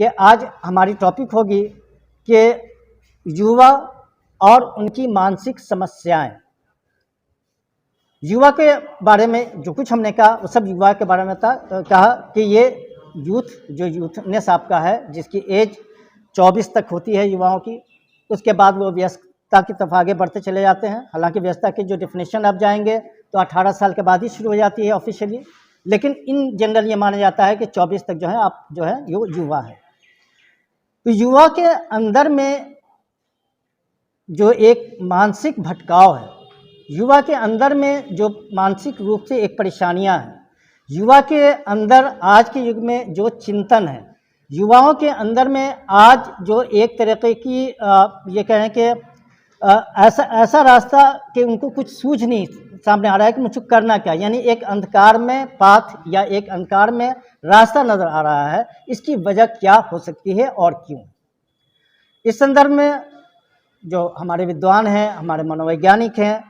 कि आज हमारी टॉपिक होगी कि युवा और उनकी मानसिक समस्याएं। युवा के बारे में जो कुछ हमने कहा वो सब युवा के बारे में कहा कि ये यूथनेस आपका है, जिसकी एज 24 तक होती है युवाओं की। उसके बाद वो व्यस्तता की तरफ आगे बढ़ते चले जाते हैं। हालांकि व्यस्तता की जो डिफिनेशन आप जाएंगे तो 18 साल के बाद ही शुरू हो जाती है ऑफिशियली, लेकिन इन जनरल ये माना जाता है कि 24 तक जो है आप जो है ये युवा है। तो युवा के अंदर में जो एक मानसिक भटकाव है, युवा के अंदर में जो मानसिक रूप से एक परेशानियां हैं, युवा के अंदर आज के युग में जो चिंतन है, युवाओं के अंदर में आज जो एक तरीके की ये कहें कि ऐसा रास्ता कि उनको कुछ सूझ नहीं सामने आ रहा है कि मुझे करना क्या, यानी एक अंधकार में पाथ या एक अंधकार में रास्ता नज़र आ रहा है। इसकी वजह क्या हो सकती है और क्यों? इस संदर्भ में जो हमारे विद्वान हैं, हमारे मनोवैज्ञानिक हैं,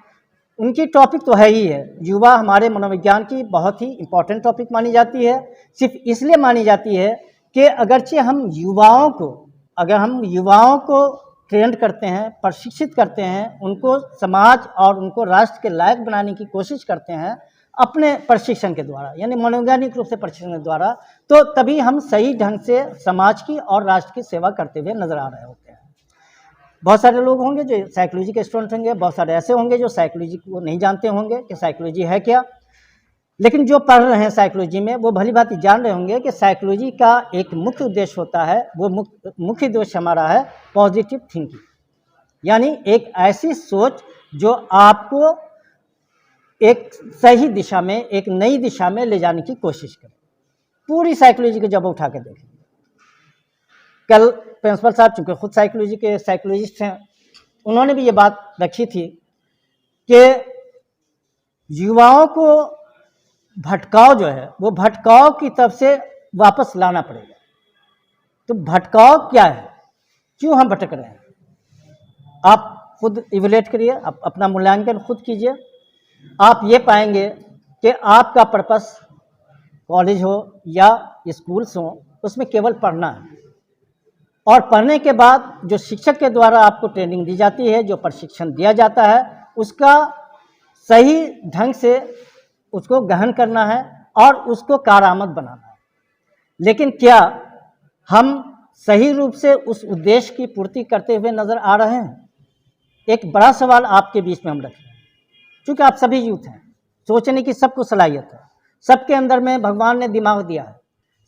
उनकी टॉपिक तो है ही है। युवा हमारे मनोविज्ञान की बहुत ही इम्पोर्टेंट टॉपिक मानी जाती है। सिर्फ इसलिए मानी जाती है कि अगर हम युवाओं को ट्रेंड करते हैं, प्रशिक्षित करते हैं, उनको समाज और उनको राष्ट्र के लायक बनाने की कोशिश करते हैं अपने प्रशिक्षण के द्वारा, यानी मनोवैज्ञानिक रूप से प्रशिक्षण के द्वारा, तो तभी हम सही ढंग से समाज की और राष्ट्र की सेवा करते हुए नजर आ रहे होते हैं। बहुत सारे लोग होंगे जो साइकोलॉजी के स्टूडेंट होंगे, बहुत सारे ऐसे होंगे जो साइकोलॉजी को नहीं जानते होंगे कि साइकोलॉजी है क्या, लेकिन जो पढ़ रहे हैं साइकोलॉजी में वो भली बात जान रहे होंगे कि साइकोलॉजी का एक मुख्य उद्देश्य होता है, वो मुख्य उद्देश्य हमारा है पॉजिटिव थिंकिंग, यानी एक ऐसी सोच जो आपको एक सही दिशा में, एक नई दिशा में ले जाने की कोशिश करे। पूरी साइकोलॉजी को जब उठा के देखें, कल प्रिंसिपल साहब चूँकि खुद साइकोलॉजी के साइकोलॉजिस्ट हैं, उन्होंने भी ये बात रखी थी कि युवाओं को भटकाव जो है वो भटकाव की तरफ से वापस लाना पड़ेगा। तो भटकाव क्या है, क्यों हम भटक रहे हैं? आप खुद इवैल्यूएट करिए, आप अपना मूल्यांकन खुद कीजिए। आप ये पाएंगे कि आपका पर्पस कॉलेज हो या स्कूल्स हो, उसमें केवल पढ़ना है, और पढ़ने के बाद जो शिक्षक के द्वारा आपको ट्रेनिंग दी जाती है, जो प्रशिक्षण दिया जाता है, उसका सही ढंग से उसको गहन करना है और उसको कारआमद बनाना है। लेकिन क्या हम सही रूप से उस उद्देश्य की पूर्ति करते हुए नजर आ रहे हैं? एक बड़ा सवाल आपके बीच में हम रखें, क्योंकि आप सभी यूथ हैं, सोचने की सबको सलाहियत है, सबके अंदर में भगवान ने दिमाग दिया है,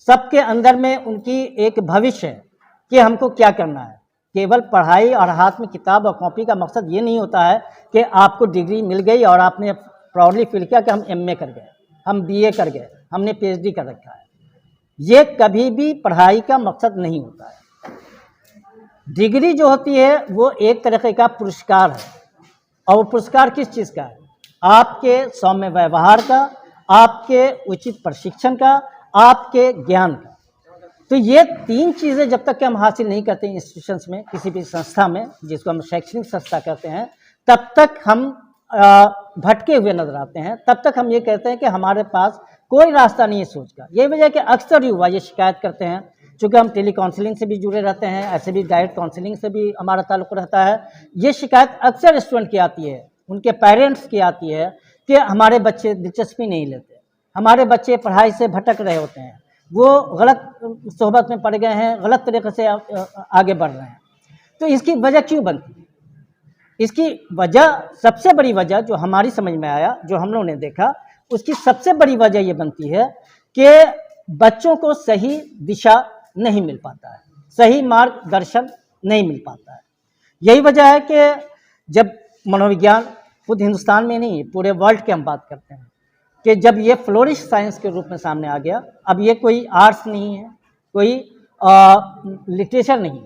सबके अंदर में उनकी एक भविष्य है कि हमको क्या करना है। केवल पढ़ाई और हाथ में किताब और कॉपी का मकसद ये नहीं होता है कि आपको डिग्री मिल गई और आपने प्राउडली फील किया कि हम एमए कर गए, हम बीए कर गए, हमने पीएचडी कर रखा है। ये कभी भी पढ़ाई का मकसद नहीं होता है। डिग्री जो होती है वो एक तरह का पुरस्कार है, और वो पुरस्कार किस चीज़ का है? आपके सौम्य व्यवहार का, आपके उचित प्रशिक्षण का, आपके ज्ञान का। तो ये तीन चीज़ें जब तक कि हम हासिल नहीं करते इंस्टीट्यूशंस में, किसी भी संस्था में, जिसको हम शैक्षणिक संस्था कहते हैं, तब तक हम भटके हुए नजर आते हैं। तब तक हम ये कहते हैं कि हमारे पास कोई रास्ता नहीं है सोच का। ये वजह है कि अक्सर युवा ये शिकायत करते हैं, चूँकि हम टेली काउंसलिंग से भी जुड़े रहते हैं, ऐसे भी डायरेक्ट काउंसलिंग से भी हमारा ताल्लुक़ रहता है। ये शिकायत अक्सर स्टूडेंट की आती है, उनके पेरेंट्स की आती है कि हमारे बच्चे दिलचस्पी नहीं लेते, हमारे बच्चे पढ़ाई से भटक रहे होते हैं, वो गलत सोहबत में पड़ गए हैं, गलत तरीके से आगे बढ़ रहे हैं। तो इसकी वजह क्यों बनती है? इसकी वजह, सबसे बड़ी वजह जो हमारी समझ में आया, जो हम लोगों ने देखा, उसकी सबसे बड़ी वजह ये बनती है कि बच्चों को सही दिशा नहीं मिल पाता है, सही मार्गदर्शन नहीं मिल पाता है। यही वजह है कि जब मनोविज्ञान खुद हिंदुस्तान में नहीं, पूरे वर्ल्ड की हम बात करते हैं, कि जब ये फ्लोरिश साइंस के रूप में सामने आ गया, अब ये कोई आर्ट्स नहीं है, कोई लिटरेचर नहीं,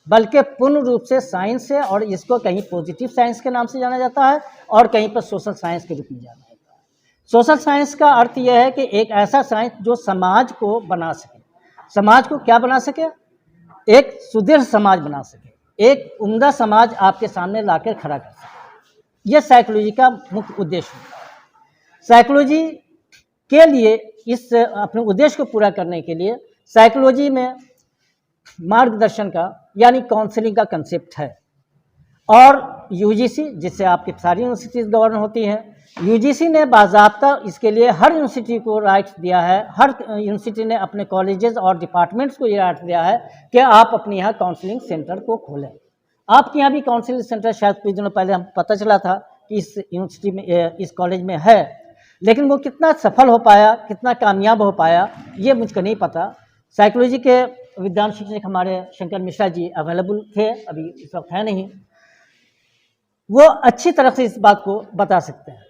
बल्कि पूर्ण रूप से साइंस है, और इसको कहीं पॉजिटिव साइंस के नाम से जाना जाता है और कहीं पर सोशल साइंस के रूप में जाना जाता है। सोशल साइंस का अर्थ यह है कि एक ऐसा साइंस जो समाज को बना सके। समाज को क्या बना सके? एक सुदृढ़ समाज बना सके, एक उम्दा समाज आपके सामने लाकर खड़ा कर सके। यह साइकोलॉजी का मुख्य उद्देश्य होता है। साइकोलॉजी के लिए, इस अपने उद्देश्य को पूरा करने के लिए, साइकोलॉजी में मार्गदर्शन का यानी काउंसलिंग का कंसेप्ट है। और यूजीसी, जिससे आपकी सारी यूनिवर्सिटीज़ गवर्न होती हैं, यूजीसी ने बाज़ाब्ता इसके लिए हर यूनिवर्सिटी को राइट्स दिया है, हर यूनिवर्सिटी ने अपने कॉलेजेस और डिपार्टमेंट्स को ये राइट दिया है कि आप अपने यहाँ काउंसलिंग सेंटर को खोलें। आपके यहाँ भी काउंसलिंग सेंटर शायद कुछ दिनों पहले हम पता चला था कि इस यूनिवर्सिटी में, इस कॉलेज में है, लेकिन वो कितना सफल हो पाया, कितना कामयाब हो पाया, ये मुझको नहीं पता। साइकोलॉजी के विद्वान शिक्षक हमारे शंकर मिश्रा जी अवेलेबल थे, अभी इस वक्त है नहीं, वो अच्छी तरह से इस बात को बता सकते हैं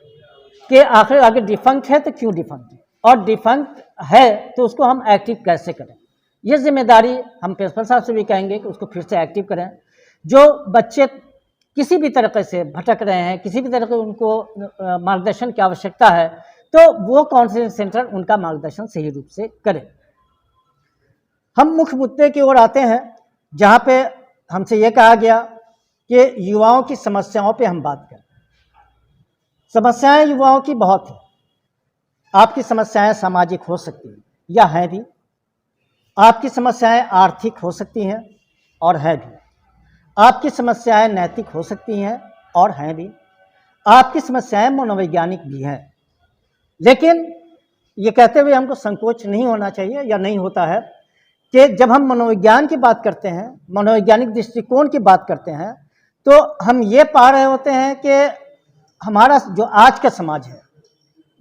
कि आखिर अगर डिफंक्ट है तो क्यों डिफंक्ट है, और डिफंक्ट है तो उसको हम एक्टिव कैसे करें। ये जिम्मेदारी हम प्रिंसिपल साहब से भी कहेंगे कि उसको फिर से एक्टिव करें। जो बच्चे किसी भी तरीके से भटक रहे हैं, किसी भी तरह के उनको मार्गदर्शन की आवश्यकता है, तो वो काउंसलिंग सेंटर उनका मार्गदर्शन सही रूप से करे। हम मुख्य मुद्दे की ओर आते हैं, जहाँ पे हमसे ये कहा गया कि युवाओं की समस्याओं पे हम बात करें। समस्याएं युवाओं की बहुत हैं। आपकी समस्याएं सामाजिक हो सकती हैं या हैं भी, आपकी समस्याएं आर्थिक हो सकती हैं और है भी, आपकी समस्याएं नैतिक हो सकती हैं और हैं भी, आपकी समस्याएं मनोवैज्ञानिक भी हैं। लेकिन ये कहते हुए हमको संकोच नहीं होना चाहिए या नहीं होता है कि जब हम मनोविज्ञान की बात करते हैं, मनोवैज्ञानिक दृष्टिकोण की बात करते हैं, तो हम ये पा रहे होते हैं कि हमारा जो आज का समाज है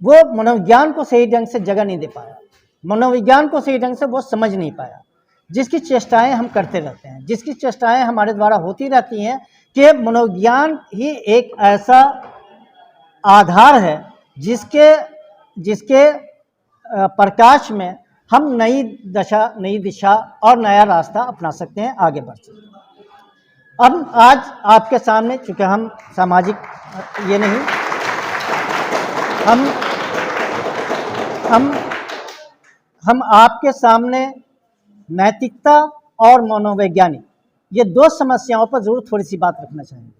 वो मनोविज्ञान को सही ढंग से जगह नहीं दे पाया, मनोविज्ञान को सही ढंग से वो समझ नहीं पाया। जिसकी चेष्टाएं हम करते रहते हैं, जिसकी चेष्टाएं हमारे द्वारा होती रहती हैं कि मनोविज्ञान ही एक ऐसा आधार है जिसके प्रकाश में हम नई दशा, नई दिशा और नया रास्ता अपना सकते हैं, आगे बढ़ सकते हैं। अब आज आपके सामने, चूँकि हम सामाजिक ये नहीं, हम आपके सामने नैतिकता और मनोवैज्ञानिक, ये दो समस्याओं पर जरूर थोड़ी सी बात रखना चाहेंगे।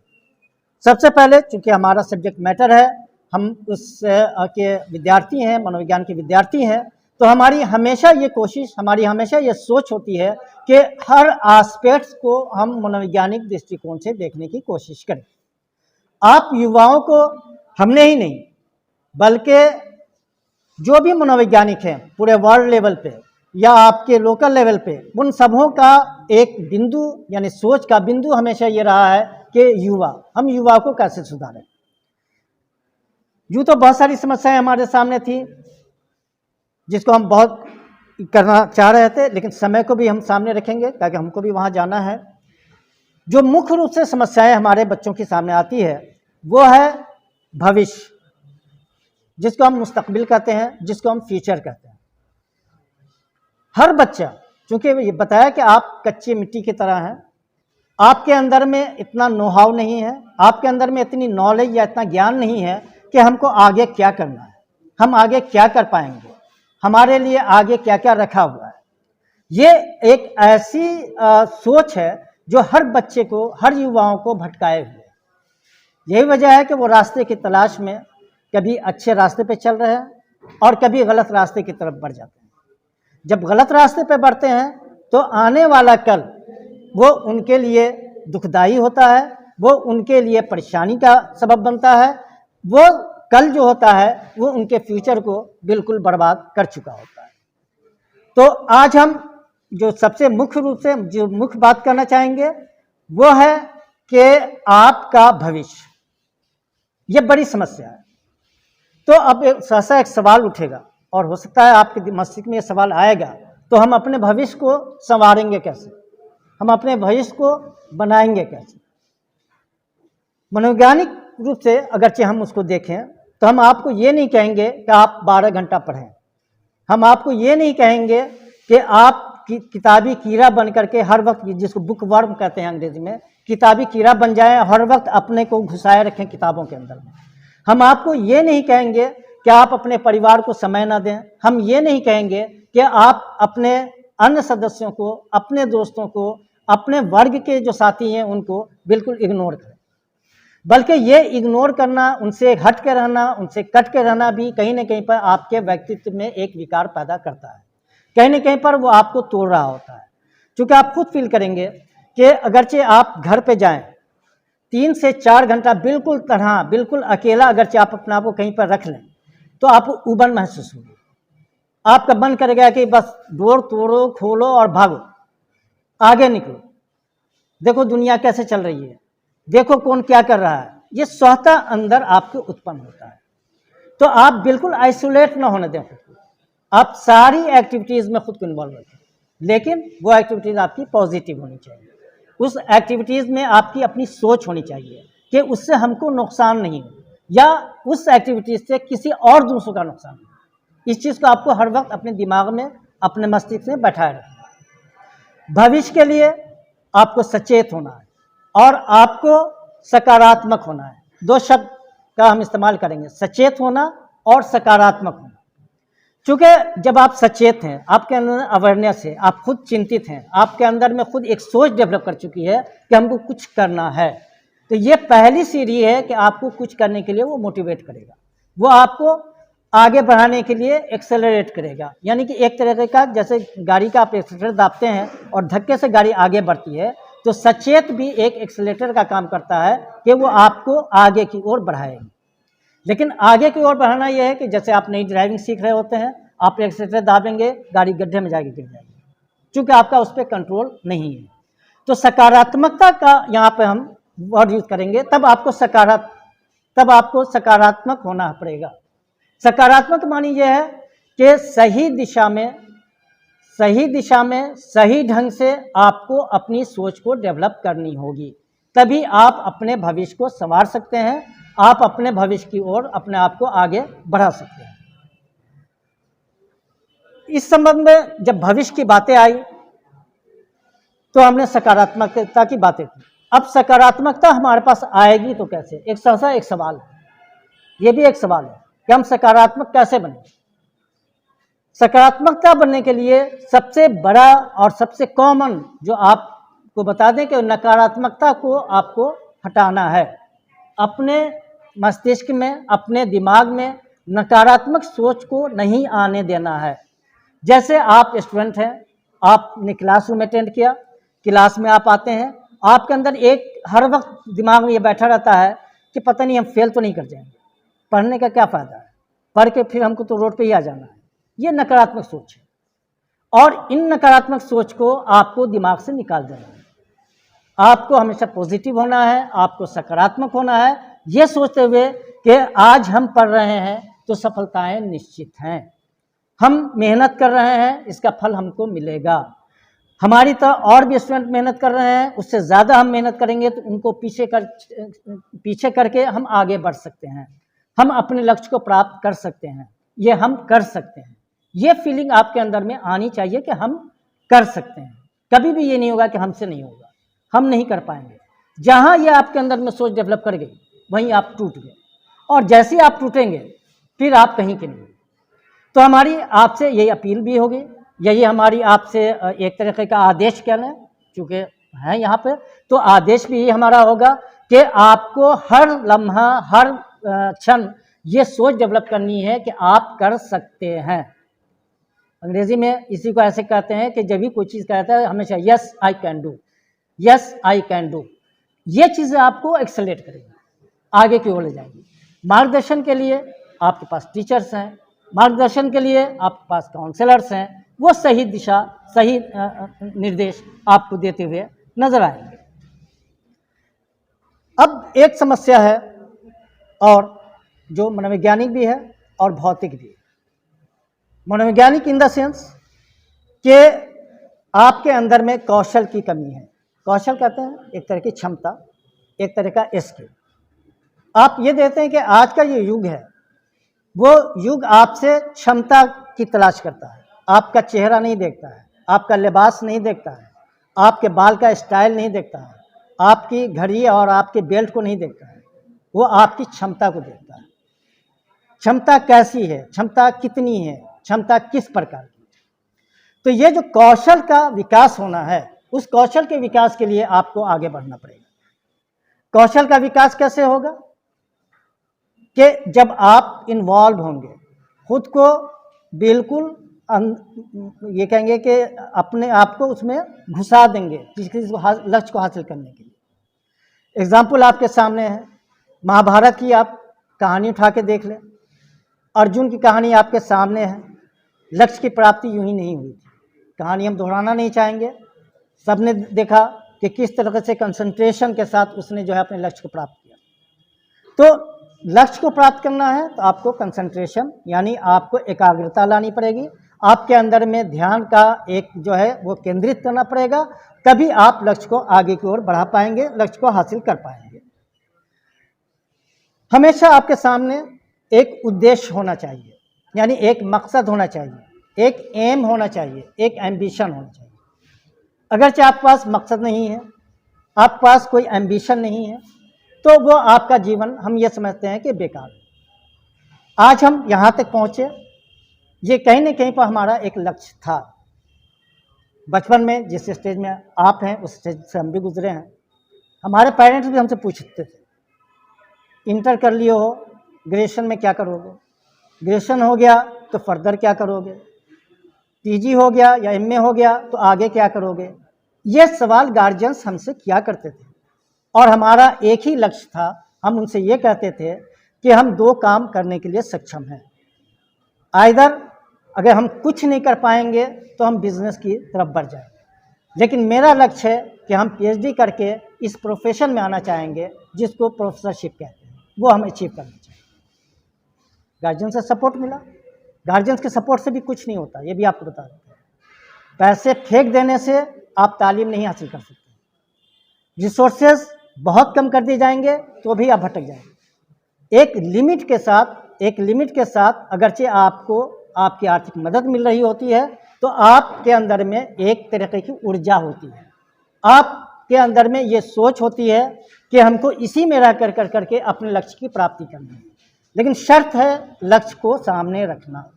सबसे पहले, चूँकि हमारा सब्जेक्ट मैटर है, हम उस के विद्यार्थी हैं, मनोविज्ञान के विद्यार्थी हैं, तो हमारी हमेशा ये कोशिश, हमारी हमेशा ये सोच होती है कि हर एस्पेक्ट्स को हम मनोवैज्ञानिक दृष्टिकोण से देखने की कोशिश करें। आप युवाओं को, हमने ही नहीं बल्कि जो भी मनोवैज्ञानिक हैं पूरे वर्ल्ड लेवल पे या आपके लोकल लेवल पे, उन सबों का एक बिंदु यानी सोच का बिंदु हमेशा ये रहा है कि हम युवा को कैसे सुधारें। यूँ तो बहुत सारी समस्याएं हमारे सामने थी जिसको हम बहुत करना चाह रहे थे, लेकिन समय को भी हम सामने रखेंगे ताकि हमको भी वहाँ जाना है। जो मुख्य रूप से समस्याएं हमारे बच्चों के सामने आती है वो है भविष्य, जिसको हम मुस्तकबिल कहते हैं, जिसको हम फ्यूचर कहते हैं। हर बच्चा, चूँकि ये बताया कि आप कच्ची मिट्टी की तरह हैं, आपके अंदर में इतना नो हाउ नहीं है, आपके अंदर में इतनी नॉलेज या इतना ज्ञान नहीं है कि हमको आगे क्या करना है, हम आगे क्या कर पाएंगे, हमारे लिए आगे क्या क्या रखा हुआ है। ये एक ऐसी सोच है जो हर बच्चे को, हर युवाओं को भटकाए हुए। यही वजह है कि वो रास्ते की तलाश में कभी अच्छे रास्ते पे चल रहे हैं और कभी गलत रास्ते की तरफ बढ़ जाते हैं। जब गलत रास्ते पे बढ़ते हैं तो आने वाला कल वो उनके लिए दुखदाई होता है, वो उनके लिए परेशानी का सबब बनता है, वो कल जो होता है वो उनके फ्यूचर को बिल्कुल बर्बाद कर चुका होता है। तो आज हम जो सबसे मुख्य रूप से जो मुख्य बात करना चाहेंगे वो है कि आपका भविष्य, ये बड़ी समस्या है। तो अब सहसा एक सवाल उठेगा और हो सकता है आपके मस्तिष्क में ये सवाल आएगा, तो हम अपने भविष्य को संवारेंगे कैसे, हम अपने भविष्य को बनाएंगे कैसे। मनोवैज्ञानिक रूप से अगरचे हम उसको देखें तो हम आपको ये नहीं कहेंगे कि आप 12 घंटा पढ़ें, हम आपको ये नहीं कहेंगे कि आप किताबी कीड़ा बन करके हर वक्त, जिसको बुक वर्म कहते हैं अंग्रेजी में, किताबी कीड़ा बन जाए, हर वक्त अपने को घुसाए रखें किताबों के अंदर में। हम आपको ये नहीं कहेंगे कि आप अपने परिवार को समय ना दें, हम ये नहीं कहेंगे कि आप अपने अन्य सदस्यों को, अपने दोस्तों को, अपने वर्ग के जो साथी हैं उनको बिल्कुल इग्नोर करें, बल्कि ये इग्नोर करना, उनसे हट के रहना, उनसे कट के रहना भी कहीं ना कहीं पर आपके व्यक्तित्व में एक विकार पैदा करता है, कहीं ना कहीं पर वो आपको तोड़ रहा होता है। क्योंकि आप खुद फील करेंगे कि अगरचे आप घर पे जाएं 3 से 4 घंटा बिल्कुल अकेला अगरचे आप अपने आप को कहीं पर रख लें तो आपको ऊबन महसूस होगी। आपका मन करेगा कि बस डोर तोड़ो, खोलो और भागो, आगे निकलो, देखो दुनिया कैसे चल रही है, देखो कौन क्या कर रहा है। ये स्वतः अंदर आपके उत्पन्न होता है। तो आप बिल्कुल आइसोलेट ना होने दें खुद को, आप सारी एक्टिविटीज़ में खुद को इन्वॉल्व रखें, लेकिन वो एक्टिविटीज़ आपकी पॉजिटिव होनी चाहिए। उस एक्टिविटीज़ में आपकी अपनी सोच होनी चाहिए कि उससे हमको नुकसान नहीं हो या उस एक्टिविटीज़ से किसी और दूसरों का नुकसान हो। इस चीज़ को आपको हर वक्त अपने दिमाग में, अपने मस्तिष्क में बैठाए रखना। भविष्य के लिए आपको सचेत होना है और आपको सकारात्मक होना है। 2 शब्द का हम इस्तेमाल करेंगे, सचेत होना और सकारात्मक होना। क्योंकि जब आप सचेत हैं, आपके अंदर अवेयरनेस है, आप खुद चिंतित हैं, आपके अंदर में खुद एक सोच डेवलप कर चुकी है कि हमको कुछ करना है, तो ये पहली सीढ़ी है कि आपको कुछ करने के लिए वो मोटिवेट करेगा, वो आपको आगे बढ़ाने के लिए एक्सेलरेट करेगा। यानी कि एक तरह का जैसे गाड़ी का आप एक्सेलरेटर दाबते हैं और धक्के से गाड़ी आगे बढ़ती है, तो सचेत भी एक एक्सेलरेटर का काम करता है कि वो आपको आगे की ओर बढ़ाएगी। लेकिन आगे की ओर बढ़ाना यह है कि जैसे आप नई ड्राइविंग सीख रहे होते हैं, आप एक्सेलरेटर दाबेंगे, गाड़ी गड्ढे में जाके गिर जाएगी, क्योंकि आपका उस पर कंट्रोल नहीं है। तो सकारात्मकता का यहाँ पे हम वर्ड यूज करेंगे, तब आपको सकारात्मक होना पड़ेगा। सकारात्मक मानी यह है कि सही दिशा में सही ढंग से आपको अपनी सोच को डेवलप करनी होगी, तभी आप अपने भविष्य को संवार सकते हैं, आप अपने भविष्य की ओर अपने आप को आगे बढ़ा सकते हैं। इस संबंध में जब भविष्य की बातें आई तो हमने सकारात्मकता की बातें की। अब सकारात्मकता हमारे पास आएगी तो कैसे? एक सवाल है, ये भी एक सवाल है कि हम सकारात्मक कैसे बने। सकारात्मकता बनने के लिए सबसे बड़ा और सबसे कॉमन जो आपको बता दें कि नकारात्मकता को आपको हटाना है। अपने मस्तिष्क में, अपने दिमाग में नकारात्मक सोच को नहीं आने देना है। जैसे आप स्टूडेंट हैं, आपने क्लासरूम अटेंड किया, क्लास में आप आते हैं, आपके अंदर एक हर वक्त दिमाग में ये बैठा रहता है कि पता नहीं हम फेल तो नहीं कर जाएंगे, पढ़ने का क्या फ़ायदा है, पढ़ के फिर हमको तो रोड पे ही आ जाना है। ये नकारात्मक सोच है और इन नकारात्मक सोच को आपको दिमाग से निकाल देना है। आपको हमेशा पॉजिटिव होना है, आपको सकारात्मक होना है, ये सोचते हुए कि आज हम पढ़ रहे हैं तो सफलताएं निश्चित हैं, हम मेहनत कर रहे हैं, इसका फल हमको मिलेगा। हमारी तरह और भी स्टूडेंट मेहनत कर रहे हैं, उससे ज़्यादा हम मेहनत करेंगे तो उनको पीछे करके हम आगे बढ़ सकते हैं, हम अपने लक्ष्य को प्राप्त कर सकते हैं, ये हम कर सकते हैं। ये फीलिंग आपके अंदर में आनी चाहिए कि हम कर सकते हैं। कभी भी ये नहीं होगा कि हमसे नहीं होगा, हम नहीं कर पाएंगे। जहाँ ये आपके अंदर में सोच डेवलप कर गई, वहीं आप टूट गए, और जैसे ही आप टूटेंगे फिर आप कहीं के नहीं। तो हमारी आपसे यही अपील भी होगी, यही हमारी आपसे एक तरीके का आदेश कह लें, चूँकि है यहाँ पे, तो आदेश भी यही हमारा होगा कि आपको हर लम्हा, हर क्षण ये सोच डेवलप करनी है कि आप कर सकते हैं। अंग्रेजी में इसी को ऐसे कहते हैं कि जब भी कोई चीज़ कहता है हमेशा yes I can do, yes I can do. ये चीज़ें आपको एक्सेलरेट करेगी, आगे की ओर ले जाएगी। मार्गदर्शन के लिए आपके पास टीचर्स हैं, मार्गदर्शन के लिए आपके पास काउंसलर्स हैं, वो सही दिशा, सही निर्देश आपको देते हुए नजर आएंगे। अब एक समस्या है और जो मनोवैज्ञानिक भी है और भौतिक भी है। मनोवैज्ञानिक इन द सेंस कि आपके अंदर में कौशल की कमी है। कौशल कहते हैं एक तरह की क्षमता, एक तरह का स्किल। आप ये देते हैं कि आज का ये युग है, वो युग आपसे क्षमता की तलाश करता है। आपका चेहरा नहीं देखता है, आपका लिबास नहीं देखता है, आपके बाल का स्टाइल नहीं देखता है, आपकी घड़ी और आपके बेल्ट को नहीं देखता है, वो आपकी क्षमता को देखता है। क्षमता कैसी है, क्षमता कितनी है, क्षमता किस प्रकार की। तो ये जो कौशल का विकास होना है, उस कौशल के विकास के लिए आपको आगे बढ़ना पड़ेगा। कौशल का विकास कैसे होगा कि जब आप इन्वॉल्व होंगे, खुद को बिल्कुल ये कहेंगे कि अपने आप को उसमें घुसा देंगे किसी लक्ष्य को हासिल करने के लिए। एग्जाम्पल आपके सामने है, महाभारत की आप कहानी उठा के देख लें, अर्जुन की कहानी आपके सामने है। लक्ष्य की प्राप्ति यूं ही नहीं हुई थी। कहानी हम दोहराना नहीं चाहेंगे, सबने देखा कि किस तरह से कंसंट्रेशन के साथ उसने जो है अपने लक्ष्य को प्राप्त किया। तो लक्ष्य को प्राप्त करना है तो आपको कंसंट्रेशन यानी आपको एकाग्रता लानी पड़ेगी, आपके अंदर में ध्यान का एक जो है वो केंद्रित करना पड़ेगा, तभी आप लक्ष्य को आगे की ओर बढ़ा पाएंगे, लक्ष्य को हासिल कर पाएंगे। हमेशा आपके सामने एक उद्देश्य होना चाहिए, यानी एक मकसद होना चाहिए, एक एम होना चाहिए, एक एम्बिशन होना चाहिए। अगरचे आपके पास मकसद नहीं है, आपके पास कोई एम्बिशन नहीं है, तो वो आपका जीवन हम ये समझते हैं कि बेकार है। आज हम यहाँ तक पहुँचे, ये कहीं न कहीं पर हमारा एक लक्ष्य था। बचपन में जिस स्टेज में आप हैं उस स्टेज से हम भी गुजरे हैं। हमारे पेरेंट्स भी हमसे पूछते थे, इंटर कर लिए हो, ग्रेजुएशन में क्या करोगे, ग्रेजुएशन हो गया तो फर्दर क्या करोगे, पीजी हो गया या एमए हो गया तो आगे क्या करोगे। ये सवाल गार्जियंस हमसे किया करते थे और हमारा एक ही लक्ष्य था। हम उनसे ये कहते थे कि हम दो काम करने के लिए सक्षम हैं, आइदर अगर हम कुछ नहीं कर पाएंगे तो हम बिजनेस की तरफ बढ़ जाएंगे, लेकिन मेरा लक्ष्य है कि हम पीएचडी करके इस प्रोफेशन में आना चाहेंगे जिसको प्रोफेसरशिप कहते हैं, वो हम अचीव करना चाहिए। गार्जियन से सपोर्ट मिला। गार्जियंस के सपोर्ट से भी कुछ नहीं होता, ये भी आपको बता देते हैं। पैसे फेंक देने से आप तालीम नहीं हासिल कर सकते, रिसोर्सेज बहुत कम कर दिए जाएंगे तो भी आप भटक जाएंगे। एक लिमिट के साथ अगरचे आपको आपकी आर्थिक मदद मिल रही होती है तो आपके अंदर में एक तरीके की ऊर्जा होती है, आपके अंदर में ये सोच होती है कि हमको इसी में रह कर करके अपने लक्ष्य की प्राप्ति करनी है। लेकिन शर्त है लक्ष्य को सामने रखना।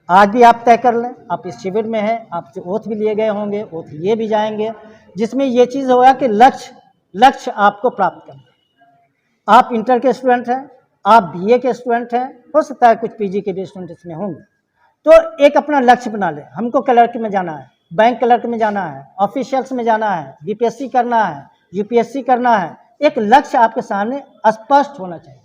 आज भी आप तय कर लें, आप इस शिविर में हैं, आपसे ओथ भी लिए गए होंगे, ओथ लिए भी जाएंगे, जिसमें ये चीज़ होगा कि लक्ष्य आपको प्राप्त करना। आप इंटर के स्टूडेंट हैं, आप बीए के स्टूडेंट हैं, हो सकता है कुछ पीजी के भी स्टूडेंट इसमें होंगे, तो एक अपना लक्ष्य बना लें। हमको क्लर्क में जाना है, बैंक क्लर्क में जाना है, ऑफिशियल्स में जाना है, बीपीएससी करना है, यूपीएससी करना है। एक लक्ष्य आपके सामने स्पष्ट होना चाहिए।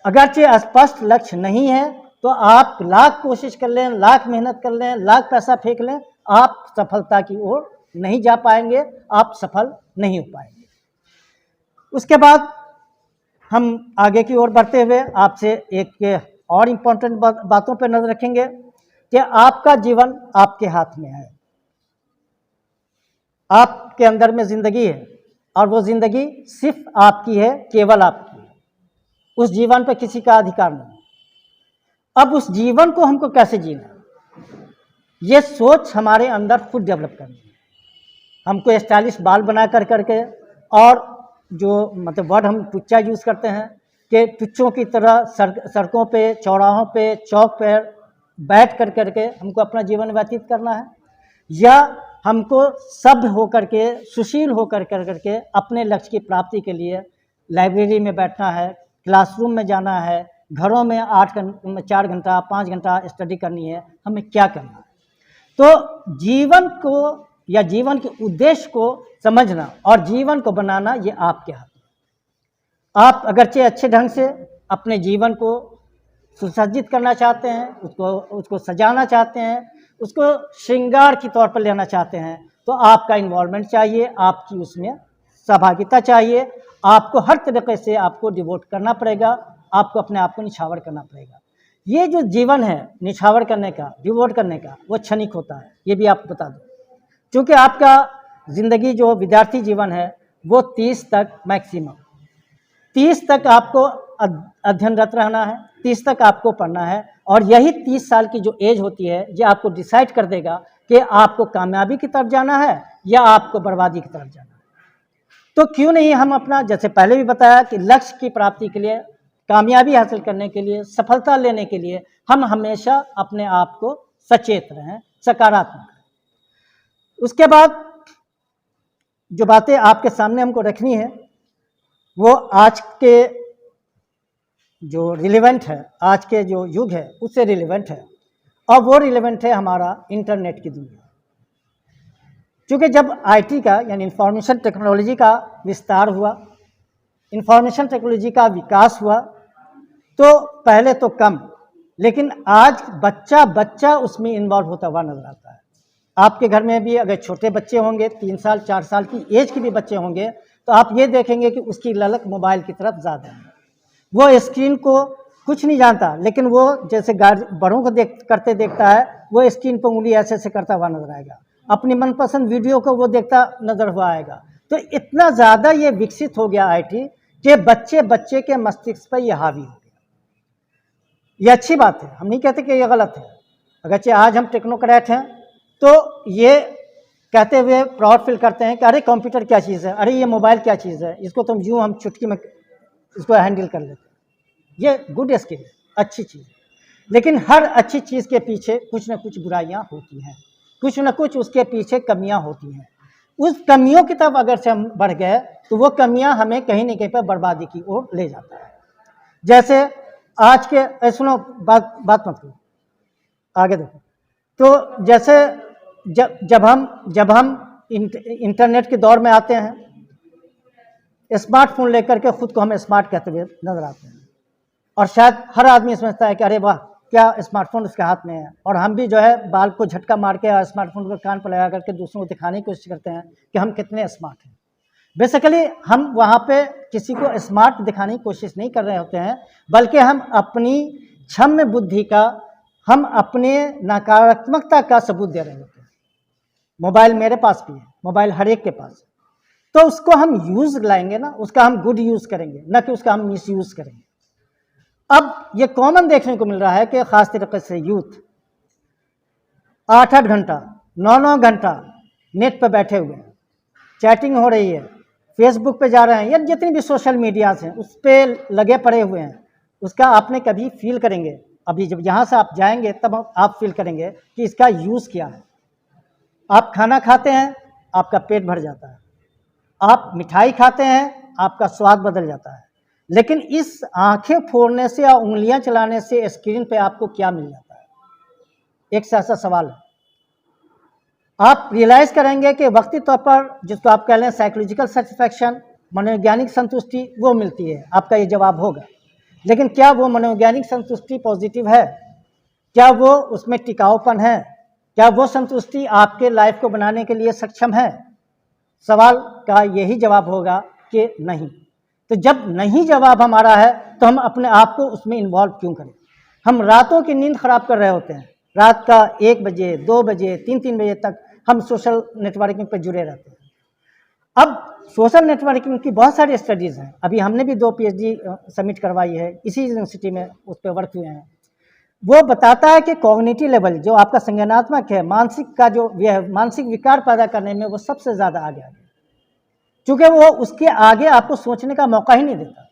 अगरचे स्पष्ट लक्ष्य नहीं है तो आप लाख कोशिश कर लें, लाख मेहनत कर लें, लाख पैसा फेंक लें, आप सफलता की ओर नहीं जा पाएंगे, आप सफल नहीं हो पाएंगे। उसके बाद हम आगे की ओर बढ़ते हुए आपसे एक और इम्पोर्टेंट बातों पर नजर रखेंगे कि आपका जीवन आपके हाथ में है, आपके अंदर में जिंदगी है और वो जिंदगी सिर्फ आपकी है, केवल आपकी है। उस जीवन पर किसी का अधिकार नहीं। अब उस जीवन को हमको कैसे जीना, ये सोच हमारे अंदर खुद डेवलप करनी है। हमको स्टाइलिश बाल बना कर करके और जो मतलब वर्ड हम टुच्चा यूज़ करते हैं कि टुच्चों की तरह सड़कों पे, चौराहों पे, चौक पर बैठ कर करके हमको अपना जीवन व्यतीत करना है, या हमको सभ्य होकर के, सुशील होकर करके अपने लक्ष्य की प्राप्ति के लिए लाइब्रेरी में बैठना है, क्लासरूम में जाना है, घरों में 4 घंटा 5 घंटा स्टडी करनी है, हमें क्या करना है। तो जीवन को या जीवन के उद्देश्य को समझना और जीवन को बनाना ये आपके हाथ में। आप अगरचे अच्छे ढंग से अपने जीवन को सुसज्जित करना चाहते हैं, उसको सजाना चाहते हैं, उसको श्रृंगार के तौर पर लेना चाहते हैं, तो आपका इन्वॉल्वमेंट चाहिए, आपकी उसमें सहभागिता चाहिए। आपको हर तरीके से आपको डिवोट करना पड़ेगा, आपको अपने आप को निछावर करना पड़ेगा। ये जो जीवन है निछावर करने का, डिवोट करने का, वो क्षणिक होता है, ये भी आपको बता दूँ। क्योंकि आपका ज़िंदगी जो विद्यार्थी जीवन है वो 30 तक मैक्सिमम 30 तक आपको अध्ययनरत रहना है, 30 तक आपको पढ़ना है, और यही 30 साल की जो एज होती है ये आपको डिसाइड कर देगा कि आपको कामयाबी की तरफ जाना है या आपको बर्बादी की तरफ जाना है। तो क्यों नहीं हम अपना, जैसे पहले भी बताया कि लक्ष्य की प्राप्ति के लिए, कामयाबी हासिल करने के लिए, सफलता लेने के लिए हम हमेशा अपने आप को सचेत रहें, सकारात्मक। उसके बाद जो बातें आपके सामने हमको रखनी है वो आज के जो रिलेवेंट है, आज के जो युग है उससे रिलेवेंट है, और वो रिलेवेंट है हमारा इंटरनेट की दुनिया। क्योंकि जब आईटी का यानी इंफॉर्मेशन टेक्नोलॉजी का विस्तार हुआ, इंफॉर्मेशन टेक्नोलॉजी का विकास हुआ, तो पहले तो कम, लेकिन आज बच्चा बच्चा उसमें इन्वॉल्व होता हुआ नजर आता है। आपके घर में भी अगर छोटे बच्चे होंगे, 3 साल 4 साल की एज के भी बच्चे होंगे, तो आप ये देखेंगे कि उसकी ललक मोबाइल की तरफ ज़्यादा है। वो स्क्रीन को कुछ नहीं जानता, लेकिन वो जैसे बड़ों को करते देखता है, वो स्क्रीन पर उंगली ऐसे ऐसे करता हुआ नजर आएगा, अपनी मनपसंद वीडियो को वो देखता नजर हुआ आएगा। तो इतना ज़्यादा ये विकसित हो गया आईटी कि बच्चे बच्चे के मस्तिष्क पर ये हावी हो गया। ये अच्छी बात है, हम नहीं कहते कि ये गलत है। अगरचे आज हम टेक्नोक्रेट हैं तो ये कहते हुए प्राउड फील करते हैं कि अरे कंप्यूटर क्या चीज़ है, अरे ये मोबाइल क्या चीज़ है, इसको तुम यूँ हम चुटकी में इसको हैंडल कर लेते हैं। ये गुड स्किल है, अच्छी चीज़ है। लेकिन हर अच्छी चीज़ के पीछे कुछ न कुछ बुराइयां होती हैं, कुछ न कुछ उसके पीछे कमियां होती हैं। उस कमियों की तरफ अगर से हम बढ़ गए तो वो कमियां हमें कहीं न कहीं पर बर्बादी की ओर ले जाता है। जैसे आज के सुनो, बात मत करो, आगे देखो। तो जैसे जब हम इंटरनेट के दौर में आते हैं, स्मार्टफोन लेकर के खुद को हम स्मार्ट कहते हुए नजर आते हैं, और शायद हर आदमी समझता है कि अरे वाह क्या स्मार्टफोन उसके हाथ में है, और हम भी जो है बाल को झटका मार के स्मार्टफोन को कान पर लगा करके दूसरों को दिखाने की कोशिश करते हैं कि हम कितने स्मार्ट हैं। बेसिकली हम वहाँ पे किसी को स्मार्ट दिखाने की कोशिश नहीं कर रहे होते हैं, बल्कि हम अपनी क्षम्य बुद्धि का, हम अपने नकारात्मकता का सबूत दे रहे होते हैं। मोबाइल मेरे पास भी है, मोबाइल हर एक के पास है, तो उसको हम यूज़ लाएंगे ना, उसका हम गुड यूज़ करेंगे, न कि उसका हम मिस यूज़ करेंगे। अब ये कॉमन देखने को मिल रहा है कि ख़ास तरीके से यूथ 8-8 घंटा 9-9 घंटा नेट पर बैठे हुए हैं, चैटिंग हो रही है, फेसबुक पे जा रहे हैं, या जितनी भी सोशल मीडियाज़ हैं उस पर लगे पड़े हुए हैं। उसका आपने कभी फील करेंगे, अभी जब यहाँ से आप जाएंगे तब आप फील करेंगे कि इसका यूज़ क्या है। आप खाना खाते हैं, आपका पेट भर जाता है, आप मिठाई खाते हैं, आपका स्वाद बदल जाता है, लेकिन इस आंखें फोड़ने से या उंगलियां चलाने से स्क्रीन पे आपको क्या मिल जाता है? एक ऐसा सवाल है। आप रियलाइज करेंगे कि वक्ती तौर पर जिसको आप कह लें साइकोलॉजिकल सेटिस्फैक्शन, मनोवैज्ञानिक संतुष्टि, वो मिलती है। आपका ये जवाब होगा, लेकिन क्या वो मनोवैज्ञानिक संतुष्टि पॉजिटिव है? क्या वो उसमें टिकाऊपन है? क्या वो संतुष्टि आपके लाइफ को बनाने के लिए सक्षम है? सवाल का यही जवाब होगा कि नहीं। तो जब नहीं जवाब हमारा है तो हम अपने आप को उसमें इन्वॉल्व क्यों करें? हम रातों की नींद खराब कर रहे होते हैं, रात का 1 बजे 2 बजे 3-3 बजे तक हम सोशल नेटवर्किंग पर जुड़े रहते हैं। अब सोशल नेटवर्किंग की बहुत सारी स्टडीज़ हैं, अभी हमने भी 2 PhD सबमिट करवाई है, इसी यूनिवर्सिटी में उस पर वर्क हुए हैं। वो बताता है कि कॉग्निटिव लेवल जो आपका संज्ञानात्मक है, मानसिक का जो मानसिक विकार पैदा करने में वो सबसे ज़्यादा आगे है, क्योंकि वो उसके आगे आपको सोचने का मौका ही नहीं देता।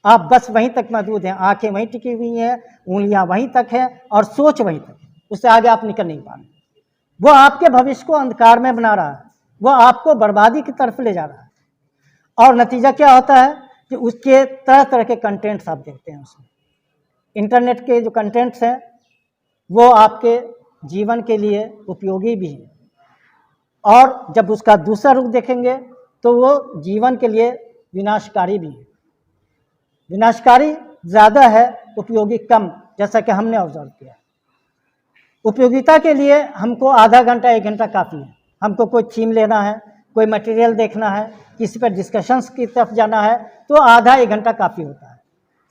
आप बस वहीं तक महदूद हैं, आंखें वहीं टिकी हुई हैं, उंगलियां वहीं तक हैं और सोच वहीं तक है, उससे आगे आप निकल नहीं पा रहे। वो आपके भविष्य को अंधकार में बना रहा है, वो आपको बर्बादी की तरफ ले जा रहा है, और नतीजा क्या होता है कि उसके तरह तरह के कंटेंट्स आप देखते हैं। उसमें इंटरनेट के जो कंटेंट्स हैं वो आपके जीवन के लिए उपयोगी भी हैं, और जब उसका दूसरा रूप देखेंगे तो वो जीवन के लिए विनाशकारी भी है। विनाशकारी ज़्यादा है, उपयोगी कम, जैसा कि हमने ऑब्जर्व किया। उपयोगिता के लिए हमको आधा घंटा 1 घंटा काफ़ी है। हमको कोई थीम लेना है, कोई मटेरियल देखना है, किसी पर डिस्कशंस की तरफ जाना है, तो आधा 1 घंटा काफ़ी होता है।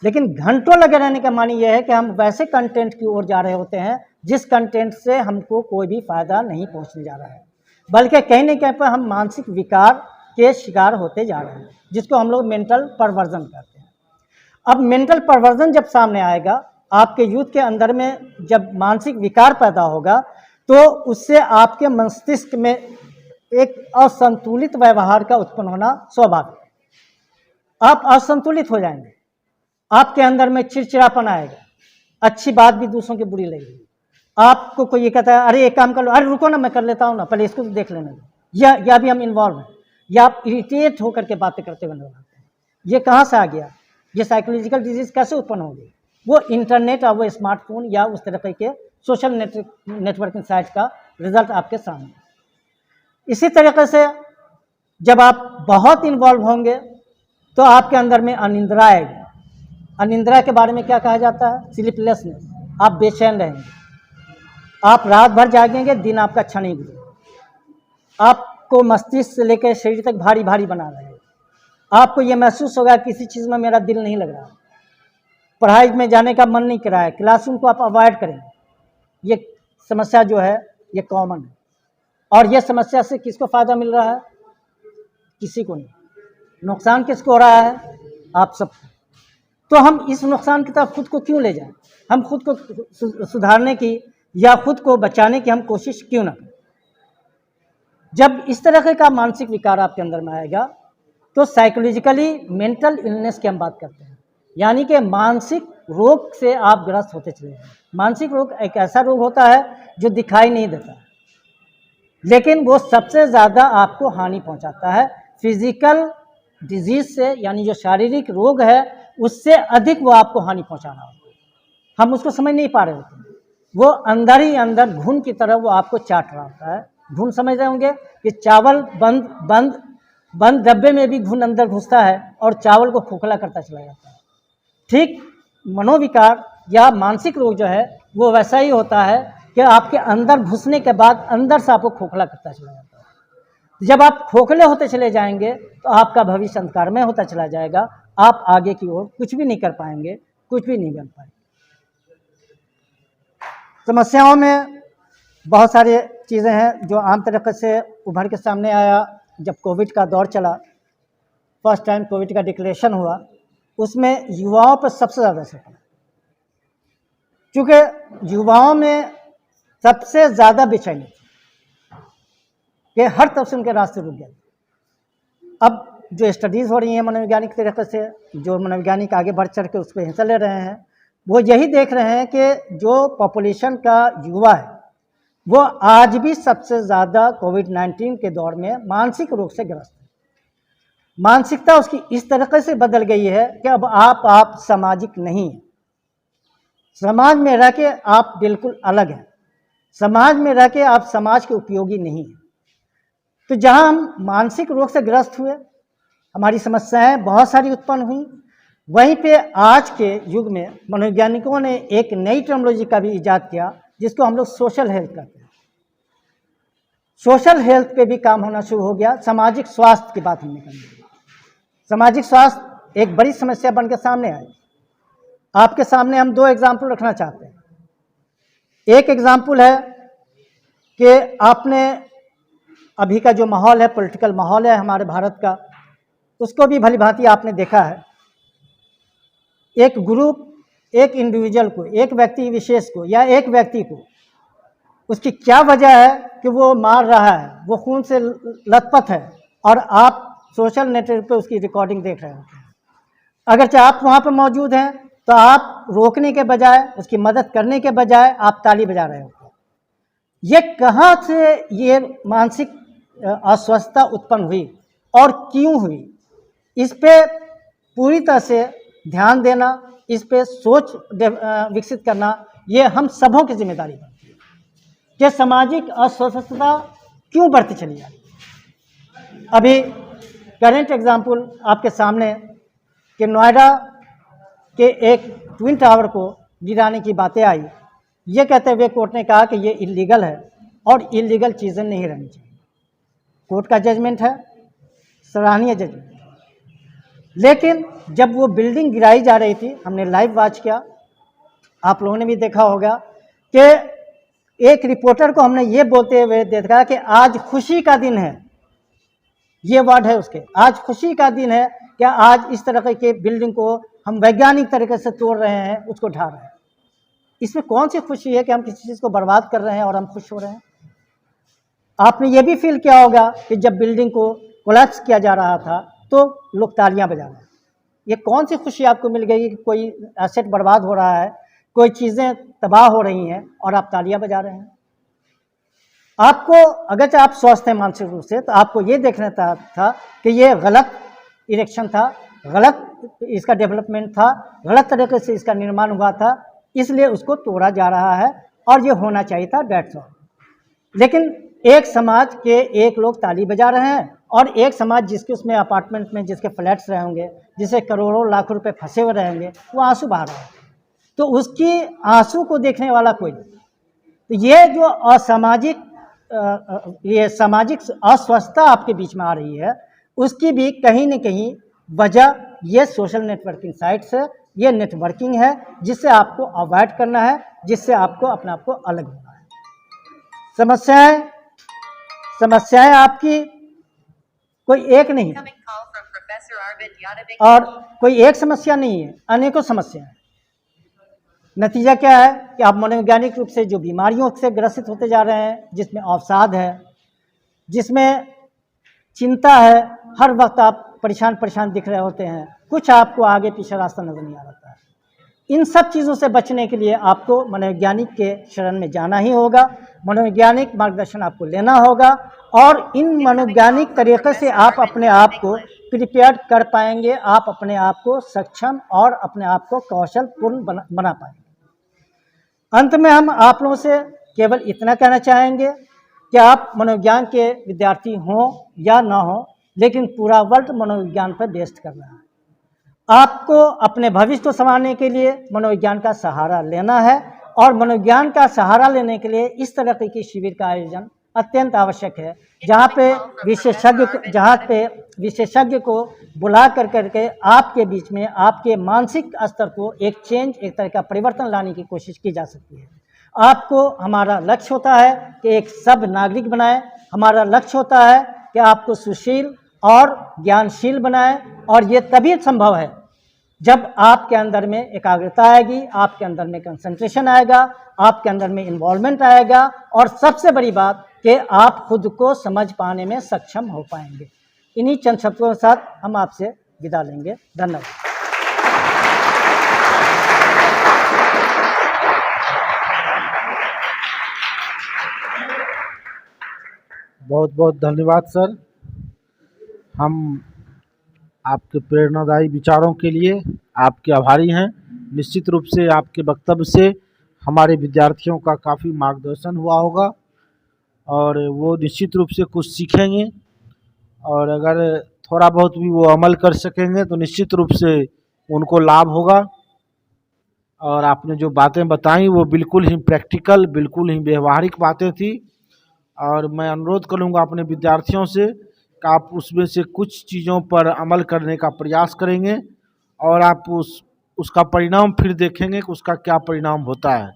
लेकिन घंटों लगे रहने का मानी यह है कि हम वैसे कंटेंट की ओर जा रहे होते हैं जिस कंटेंट से हमको कोई भी फ़ायदा नहीं पहुंचने जा रहा है, बल्कि कहीं न कहीं पर हम मानसिक विकार के शिकार होते जा रहे हैं, जिसको हम लोग मेंटल परवर्जन कहते हैं। अब मेंटल परवर्जन जब सामने आएगा, आपके यूथ के अंदर में जब मानसिक विकार पैदा होगा, तो उससे आपके मस्तिष्क में एक असंतुलित व्यवहार का उत्पन्न होना स्वाभाविक है। आप असंतुलित हो जाएंगे, आपके अंदर में चिड़चिड़ापन आएगा, अच्छी बात भी दूसरों की बुरी लगेगी। आपको कोई ये कहता है अरे एक काम कर लो, अरे रुको ना मैं कर लेता हूँ ना, पहले इसको तो देख लेने दो, या भी हम इन्वॉल्व हैं, या आप इरिटेट होकर के बातें करते हुए नजर आते हैं। ये कहाँ से आ गया? ये साइकोलॉजिकल डिजीज कैसे उत्पन्न हो गई? वो इंटरनेट और वो स्मार्टफोन या उस तरह के सोशल नेटवर्किंग साइट का रिजल्ट आपके सामने। इसी तरीके से जब आप बहुत इन्वॉल्व होंगे तो आपके अंदर में अनिंद्रा आएगी। अनिंद्रा के बारे में क्या कहा जाता है? स्लीपलेसनेस। आप बेचैन रहेंगे, आप रात भर जागेंगे, दिन आपका क्षणिक गुजरेगा। आपको मस्तिष्क से लेकर शरीर तक भारी भारी बना रहेगा। आपको ये महसूस होगा किसी चीज़ में मेरा दिल नहीं लग रहा, पढ़ाई में जाने का मन नहीं कर रहा है, क्लासरूम को आप अवॉइड करेंगे। ये समस्या जो है ये कॉमन है, और ये समस्या से किसको फ़ायदा मिल रहा है? किसी को नहीं। नुकसान किसको हो रहा है? आप सबको। तो हम इस नुकसान की तरफ खुद को क्यों ले जाएं? हम खुद को सुधारने की या खुद को बचाने की हम कोशिश क्यों ना करें? जब इस तरह का मानसिक विकार आपके अंदर में आएगा तो साइकोलॉजिकली मेंटल इलनेस की हम बात करते हैं, यानी कि मानसिक रोग से आप ग्रस्त होते चले जाएंगे। मानसिक रोग एक ऐसा रोग होता है जो दिखाई नहीं देता, लेकिन वो सबसे ज़्यादा आपको हानि पहुंचाता है। फिजिकल डिजीज से, यानी जो शारीरिक रोग है, उससे अधिक वो आपको हानि पहुंचा रहा होता है। हम उसको समझ नहीं पा रहे होते हैं। वो अंदर ही अंदर घुन की तरह वो आपको चाट रहा होता है। घुन समझ रहे होंगे कि चावल बंद डब्बे में भी घुन अंदर घुसता है और चावल को खोखला करता चला जाता है। ठीक मनोविकार या मानसिक रोग जो है वो वैसा ही होता है कि आपके अंदर घुसने के बाद अंदर से आपको खोखला करता चला जाता है। जब आप खोखले होते चले जाएंगे तो आपका भविष्य अंधकारमय होता चला जाएगा। आप आगे की ओर कुछ भी नहीं कर पाएंगे, कुछ भी नहीं बन पाएंगे। समस्याओं में बहुत सारी चीज़ें हैं जो आम तरीके से उभर के सामने आया। जब कोविड का दौर चला, फर्स्ट टाइम कोविड का डिक्लेरेशन हुआ, उसमें युवाओं पर सबसे ज़्यादा असर पड़ा, क्योंकि युवाओं में सबसे ज़्यादा बेचैनी थी कि हर तरफ से उनके रास्ते रुक गए। अब जो स्टडीज़ हो रही हैं मनोवैज्ञानिक तरीके से, जो मनोवैज्ञानिक आगे बढ़ चढ़ के उस पर हिस्सा ले रहे हैं, वो यही देख रहे हैं कि जो पॉपुलेशन का युवा है वो आज भी सबसे ज़्यादा कोविड-19 के दौर में मानसिक रोग से ग्रस्त है। मानसिकता उसकी इस तरीके से बदल गई है कि अब आप सामाजिक नहीं हैं। समाज में रह के आप बिल्कुल अलग हैं। समाज में रह के आप समाज के उपयोगी नहीं हैं। तो जहां हम मानसिक रोग से ग्रस्त हुए, हमारी समस्याएं बहुत सारी उत्पन्न हुई, वहीं पे आज के युग में मनोवैज्ञानिकों ने एक नई टर्मिनोलॉजी का भी इजाद किया जिसको हम लोग सोशल हेल्थ कहते हैं। सोशल हेल्थ पे भी काम होना शुरू हो गया। सामाजिक स्वास्थ्य की बात हमने करनी है। सामाजिक स्वास्थ्य एक बड़ी समस्या बन के सामने आई। आपके सामने हम दो एग्जाम्पल रखना चाहते हैं। एक एग्जाम्पल है कि आपने अभी का जो माहौल है, पॉलिटिकल माहौल है हमारे भारत का, उसको भी भली भांति आपने देखा है। एक ग्रुप एक इंडिविजुअल को, एक व्यक्ति विशेष को या एक व्यक्ति को, उसकी क्या वजह है कि वो मार रहा है, वो खून से लथपथ है, और आप सोशल नेटवर्क पे उसकी रिकॉर्डिंग देख रहे होते हैं। अगरचे आप वहाँ पर मौजूद हैं तो आप रोकने के बजाय, उसकी मदद करने के बजाय आप ताली बजा रहे होते हैं। ये कहाँ से ये मानसिक अस्वस्थता उत्पन्न हुई और क्यों हुई, इस पे पूरी तरह से ध्यान देना, इस पे सोच विकसित करना, ये हम सबों की जिम्मेदारी बनती है कि सामाजिक अस्वस्थता क्यों बढ़ती चली जा रही है। अभी करेंट एग्जाम्पल आपके सामने कि नोएडा के एक ट्विन टावर को गिराने की बातें आई। ये कहते हुए कोर्ट ने कहा कि ये इलीगल है और इलीगल चीज़ें नहीं रहनी चाहिए। कोर्ट का जजमेंट है, सराहनीय जजमेंट। लेकिन जब वो बिल्डिंग गिराई जा रही थी, हमने लाइव वॉच किया, आप लोगों ने भी देखा होगा कि एक रिपोर्टर को हमने ये बोलते हुए देखा कि आज खुशी का दिन है, ये वर्ड है उसके, आज खुशी का दिन है कि आज इस तरह के बिल्डिंग को हम वैज्ञानिक तरीके से तोड़ रहे हैं, उसको ढा रहे हैं। इसमें कौन सी खुशी है कि हम किसी चीज़ को बर्बाद कर रहे हैं और हम खुश हो रहे हैं? आपने ये भी फील किया होगा कि जब बिल्डिंग को कोलैप्स किया जा रहा था तो लोग तालियां बजा रहे हैं। ये कौन सी खुशी आपको मिल गई कि कोई एसेट बर्बाद हो रहा है, कोई चीज़ें तबाह हो रही हैं और आप तालियां बजा रहे हैं? आपको अगर आप स्वस्थ हैं मानसिक रूप से, तो आपको ये देखना था कि ये गलत इरेक्शन था, गलत इसका डेवलपमेंट था, गलत तरीके से इसका निर्माण हुआ था, इसलिए उसको तोड़ा जा रहा है और ये होना चाहिए था, डेट्स ऑल। लेकिन एक समाज के एक लोग ताली बजा रहे हैं और एक समाज जिसके उसमें अपार्टमेंट में जिसके फ्लैट्स रहे होंगे, जिसे करोड़ों लाखों रुपए फंसे हुए रहेंगे, वो आंसू बहा रहा है। तो उसकी आंसू को देखने वाला कोई नहीं। तो ये जो असामाजिक ये सामाजिक अस्वस्थता आपके बीच में आ रही है, उसकी भी कहीं न कहीं वजह ये सोशल नेटवर्किंग साइट्स है, ये नेटवर्किंग है, जिससे आपको अवॉइड करना है, जिससे आपको अपने आप को अलग होना है। समस्याएं आपकी कोई एक नहीं है और कोई एक समस्या नहीं है, अनेकों समस्याएं हैं। नतीजा क्या है कि आप मनोवैज्ञानिक रूप से जो बीमारियों से ग्रसित होते जा रहे हैं, जिसमें अवसाद है, जिसमें चिंता है, हर वक्त आप परेशान दिख रहे होते हैं, कुछ आपको आगे पीछे रास्ता नजर नहीं आ रहा है। इन सब चीज़ों से बचने के लिए आपको मनोवैज्ञानिक के शरण में जाना ही होगा, मनोवैज्ञानिक मार्गदर्शन आपको लेना होगा और इन मनोवैज्ञानिक तरीक़े से आप अपने आप को प्रिपेयर कर पाएंगे, आप अपने आप को सक्षम और अपने आप को कौशलपूर्ण बना पाएंगे। अंत में हम आप लोगों से केवल इतना कहना चाहेंगे कि आप मनोविज्ञान के विद्यार्थी हों या ना हों, लेकिन पूरा वर्ल्ड मनोविज्ञान पर बेस्ड कर रहा है। आपको अपने भविष्य को संवारने के लिए मनोविज्ञान का सहारा लेना है और मनोविज्ञान का सहारा लेने के लिए इस तरह की शिविर का आयोजन अत्यंत आवश्यक है, जहाँ पे विशेषज्ञ को बुला करके आपके बीच में आपके मानसिक स्तर को एक तरह का परिवर्तन लाने की कोशिश की जा सकती है। आपको हमारा लक्ष्य होता है कि एक सब नागरिक बनाए, हमारा लक्ष्य होता है कि आपको सुशील और ज्ञानशील बनाए, और ये तभी संभव है जब आपके अंदर में एकाग्रता आएगी, आपके अंदर में कंसंट्रेशन आएगा, आपके अंदर में इन्वॉल्वमेंट आएगा, और सबसे बड़ी बात कि आप खुद को समझ पाने में सक्षम हो पाएंगे। इन्हीं चंद शब्दों के साथ हम आपसे विदा लेंगे। धन्यवाद। बहुत बहुत धन्यवाद सर। हम आपके प्रेरणादायी विचारों के लिए आपके आभारी हैं। निश्चित रूप से आपके वक्तव्य से हमारे विद्यार्थियों का काफ़ी मार्गदर्शन हुआ होगा और वो निश्चित रूप से कुछ सीखेंगे, और अगर थोड़ा बहुत भी वो अमल कर सकेंगे तो निश्चित रूप से उनको लाभ होगा। और आपने जो बातें बताई वो बिल्कुल ही प्रैक्टिकल, बिल्कुल ही व्यवहारिक बातें थी, और मैं अनुरोध करूँगा अपने विद्यार्थियों से कि आप उसमें से कुछ चीज़ों पर अमल करने का प्रयास करेंगे और आप उसका परिणाम फिर देखेंगे कि उसका क्या परिणाम होता है।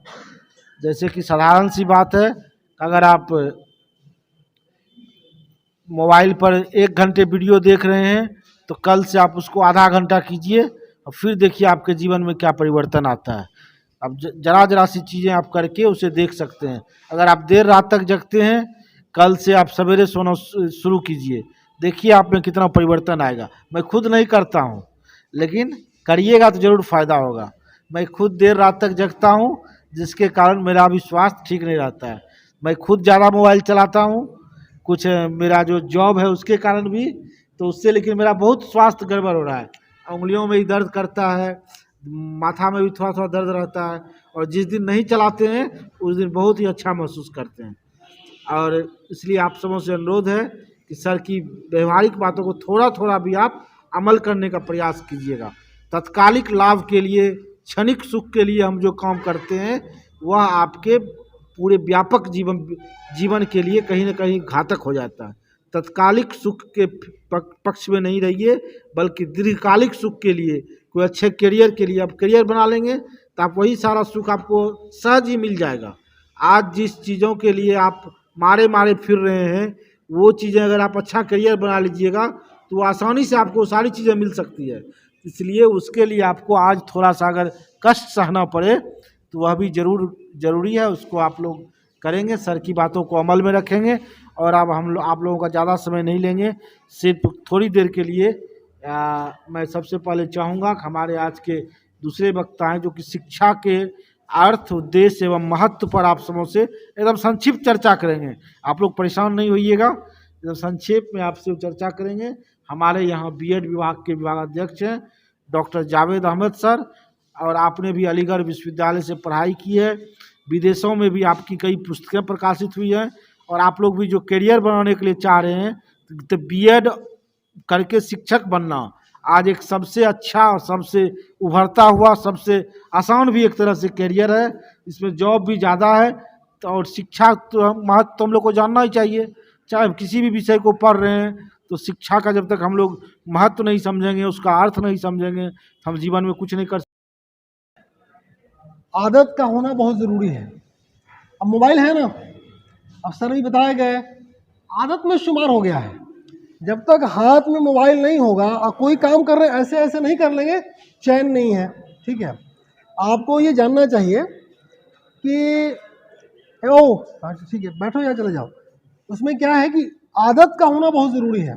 जैसे कि साधारण सी बात है, अगर आप मोबाइल पर 1 घंटे वीडियो देख रहे हैं तो कल से आप उसको आधा घंटा कीजिए और फिर देखिए आपके जीवन में क्या परिवर्तन आता है। अब जरा सी चीज़ें आप करके उसे देख सकते हैं। अगर आप देर रात तक जगते हैं, कल से आप सवेरे सोना शुरू कीजिए, देखिए आप में कितना परिवर्तन आएगा। मैं खुद नहीं करता हूँ, लेकिन करिएगा तो ज़रूर फ़ायदा होगा। मैं खुद देर रात तक जगता हूँ, जिसके कारण मेरा अभी स्वास्थ्य ठीक नहीं रहता है। मैं खुद ज़्यादा मोबाइल चलाता हूँ, कुछ मेरा जो जॉब है उसके कारण भी, तो उससे लेकिन मेरा बहुत स्वास्थ्य गड़बड़ हो रहा है। उंगलियों में ही दर्द करता है, माथा में भी थोड़ा थोड़ा दर्द रहता है, और जिस दिन नहीं चलाते हैं उस दिन बहुत ही अच्छा महसूस करते हैं। और इसलिए आप सबों से अनुरोध है कि सर की व्यवहारिक बातों को थोड़ा थोड़ा भी आप अमल करने का प्रयास कीजिएगा। तत्कालिक लाभ के लिए, क्षणिक सुख के लिए हम जो काम करते हैं वह आपके पूरे व्यापक जीवन के लिए कहीं ना कहीं घातक हो जाता है। तत्कालिक सुख के पक्ष में नहीं रहिए, बल्कि दीर्घकालिक सुख के लिए, कोई अच्छे करियर के लिए आप करियर बना लेंगे तो आप वही सारा सुख आपको सहज ही मिल जाएगा। आज जिस चीज़ों के लिए आप मारे फिर रहे हैं, वो चीज़ें अगर आप अच्छा करियर बना लीजिएगा तो आसानी से आपको सारी चीज़ें मिल सकती है। इसलिए उसके लिए आपको आज थोड़ा सा अगर कष्ट सहना पड़े तो वह भी ज़रूरी है, उसको आप लोग करेंगे, सर की बातों को अमल में रखेंगे। और अब आप लोगों का ज़्यादा समय नहीं लेंगे, सिर्फ थोड़ी देर के लिए मैं सबसे पहले चाहूँगा कि हमारे आज के दूसरे वक्ता हैं जो कि शिक्षा के अर्थ, उद्देश्य एवं महत्व पर आप सबों से एकदम संक्षिप्त चर्चा करेंगे। आप लोग परेशान नहीं होइएगा, एकदम संक्षेप में आपसे चर्चा करेंगे। हमारे यहाँ बीएड विभाग के विभागाध्यक्ष हैं डॉक्टर जावेद अहमद सर, और आपने भी अलीगढ़ विश्वविद्यालय से पढ़ाई की है, विदेशों में भी आपकी कई पुस्तकें प्रकाशित हुई हैं। और आप लोग भी जो करियर बनाने के लिए चाह रहे हैं, तो बीएड करके शिक्षक बनना आज एक सबसे अच्छा और सबसे उभरता हुआ, सबसे आसान भी एक तरह से करियर है। इसमें जॉब भी ज़्यादा है। तो और शिक्षा तो महत्व तो हम लोग को जानना ही चाहिए। चाहे किसी भी विषय को पढ़ रहे हैं, तो शिक्षा का जब तक हम लोग महत्व नहीं समझेंगे, उसका अर्थ नहीं समझेंगे, तो हम जीवन में कुछ नहीं कर। आदत का होना बहुत ज़रूरी है। अब मोबाइल है ना, अब सर भी बताए गए, आदत में शुमार हो गया है। जब तक हाथ में मोबाइल नहीं होगा और कोई काम कर रहे ऐसे ऐसे नहीं कर लेंगे, चैन नहीं है। ठीक है, आपको ये जानना चाहिए कि ठीक है, बैठो या चले जाओ। उसमें क्या है कि आदत का होना बहुत ज़रूरी है।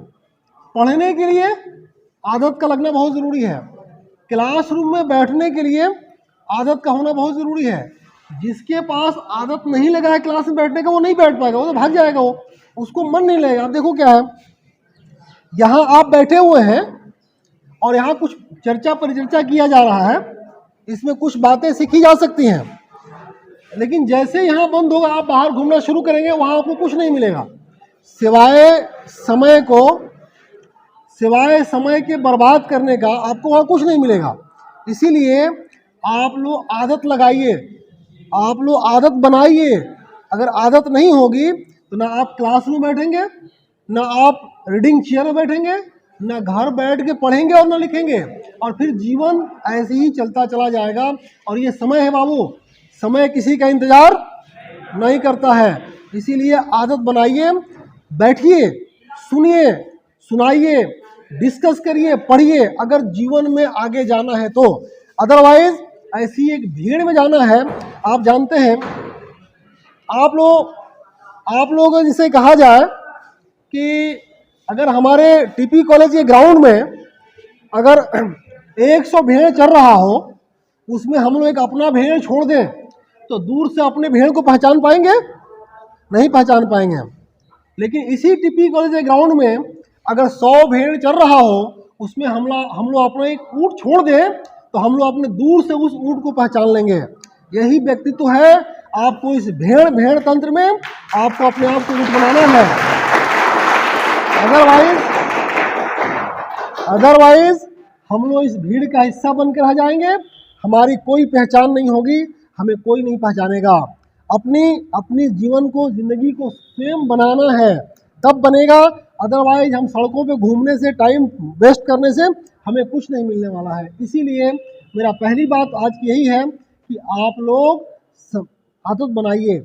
पढ़ने के लिए आदत का लगना बहुत ज़रूरी है। क्लासरूम में बैठने के लिए आदत का होना बहुत ज़रूरी है। जिसके पास आदत नहीं लगा है क्लास में बैठने का, वो नहीं बैठ पाएगा, वो तो भाग जाएगा, वो उसको मन नहीं लगेगा। आप देखो क्या है, यहाँ आप बैठे हुए हैं और यहाँ कुछ चर्चा परिचर्चा किया जा रहा है, इसमें कुछ बातें सीखी जा सकती हैं। लेकिन जैसे यहाँ बंद होगा, आप बाहर घूमना शुरू करेंगे, वहाँ आपको कुछ नहीं मिलेगा सिवाय समय के बर्बाद करने का। आपको वहाँ कुछ नहीं मिलेगा। इसीलिए आप लोग आदत लगाइए, आप लोग आदत बनाइए। अगर आदत नहीं होगी तो ना आप क्लासरूम बैठेंगे, ना आप रीडिंग चेयर में बैठेंगे, ना घर बैठ के पढ़ेंगे और ना लिखेंगे, और फिर जीवन ऐसे ही चलता चला जाएगा। और ये समय है बाबू, समय किसी का इंतज़ार नहीं करता है। इसीलिए आदत बनाइए, बैठिए, सुनिए, सुनाइए, डिस्कस करिए, पढ़िए, अगर जीवन में आगे जाना है तो। अदरवाइज ऐसी एक भीड़ में जाना है। आप जानते हैं, आप लोग जिसे कहा जाए कि अगर हमारे टीपी कॉलेज के ग्राउंड में अगर 100 भेड़ चल रहा हो, उसमें हम लोग एक अपना भेड़ छोड़ दें तो दूर से अपने भेड़ को पहचान पाएंगे? नहीं पहचान पाएंगे हम। लेकिन इसी टीपी कॉलेज के ग्राउंड में अगर 100 भेड़ चल रहा हो, उसमें हम लोग अपना एक ऊँट छोड़ दें तो हम लोग अपने दूर से उस ऊँट को पहचान लेंगे। यही व्यक्तित्व है। आपको इस भेड़ तंत्र में आपको अपने आप को ऊँट बनाना है। अदरवाइज हम लोग इस भीड़ का हिस्सा बनकर रह जाएंगे, हमारी कोई पहचान नहीं होगी, हमें कोई नहीं पहचानेगा। अपनी जीवन को, जिंदगी को स्वयं बनाना है, तब बनेगा। अदरवाइज हम सड़कों पे घूमने से, टाइम वेस्ट करने से हमें कुछ नहीं मिलने वाला है। इसीलिए मेरा पहली बात आज की यही है कि आप लोग आदत बनाइए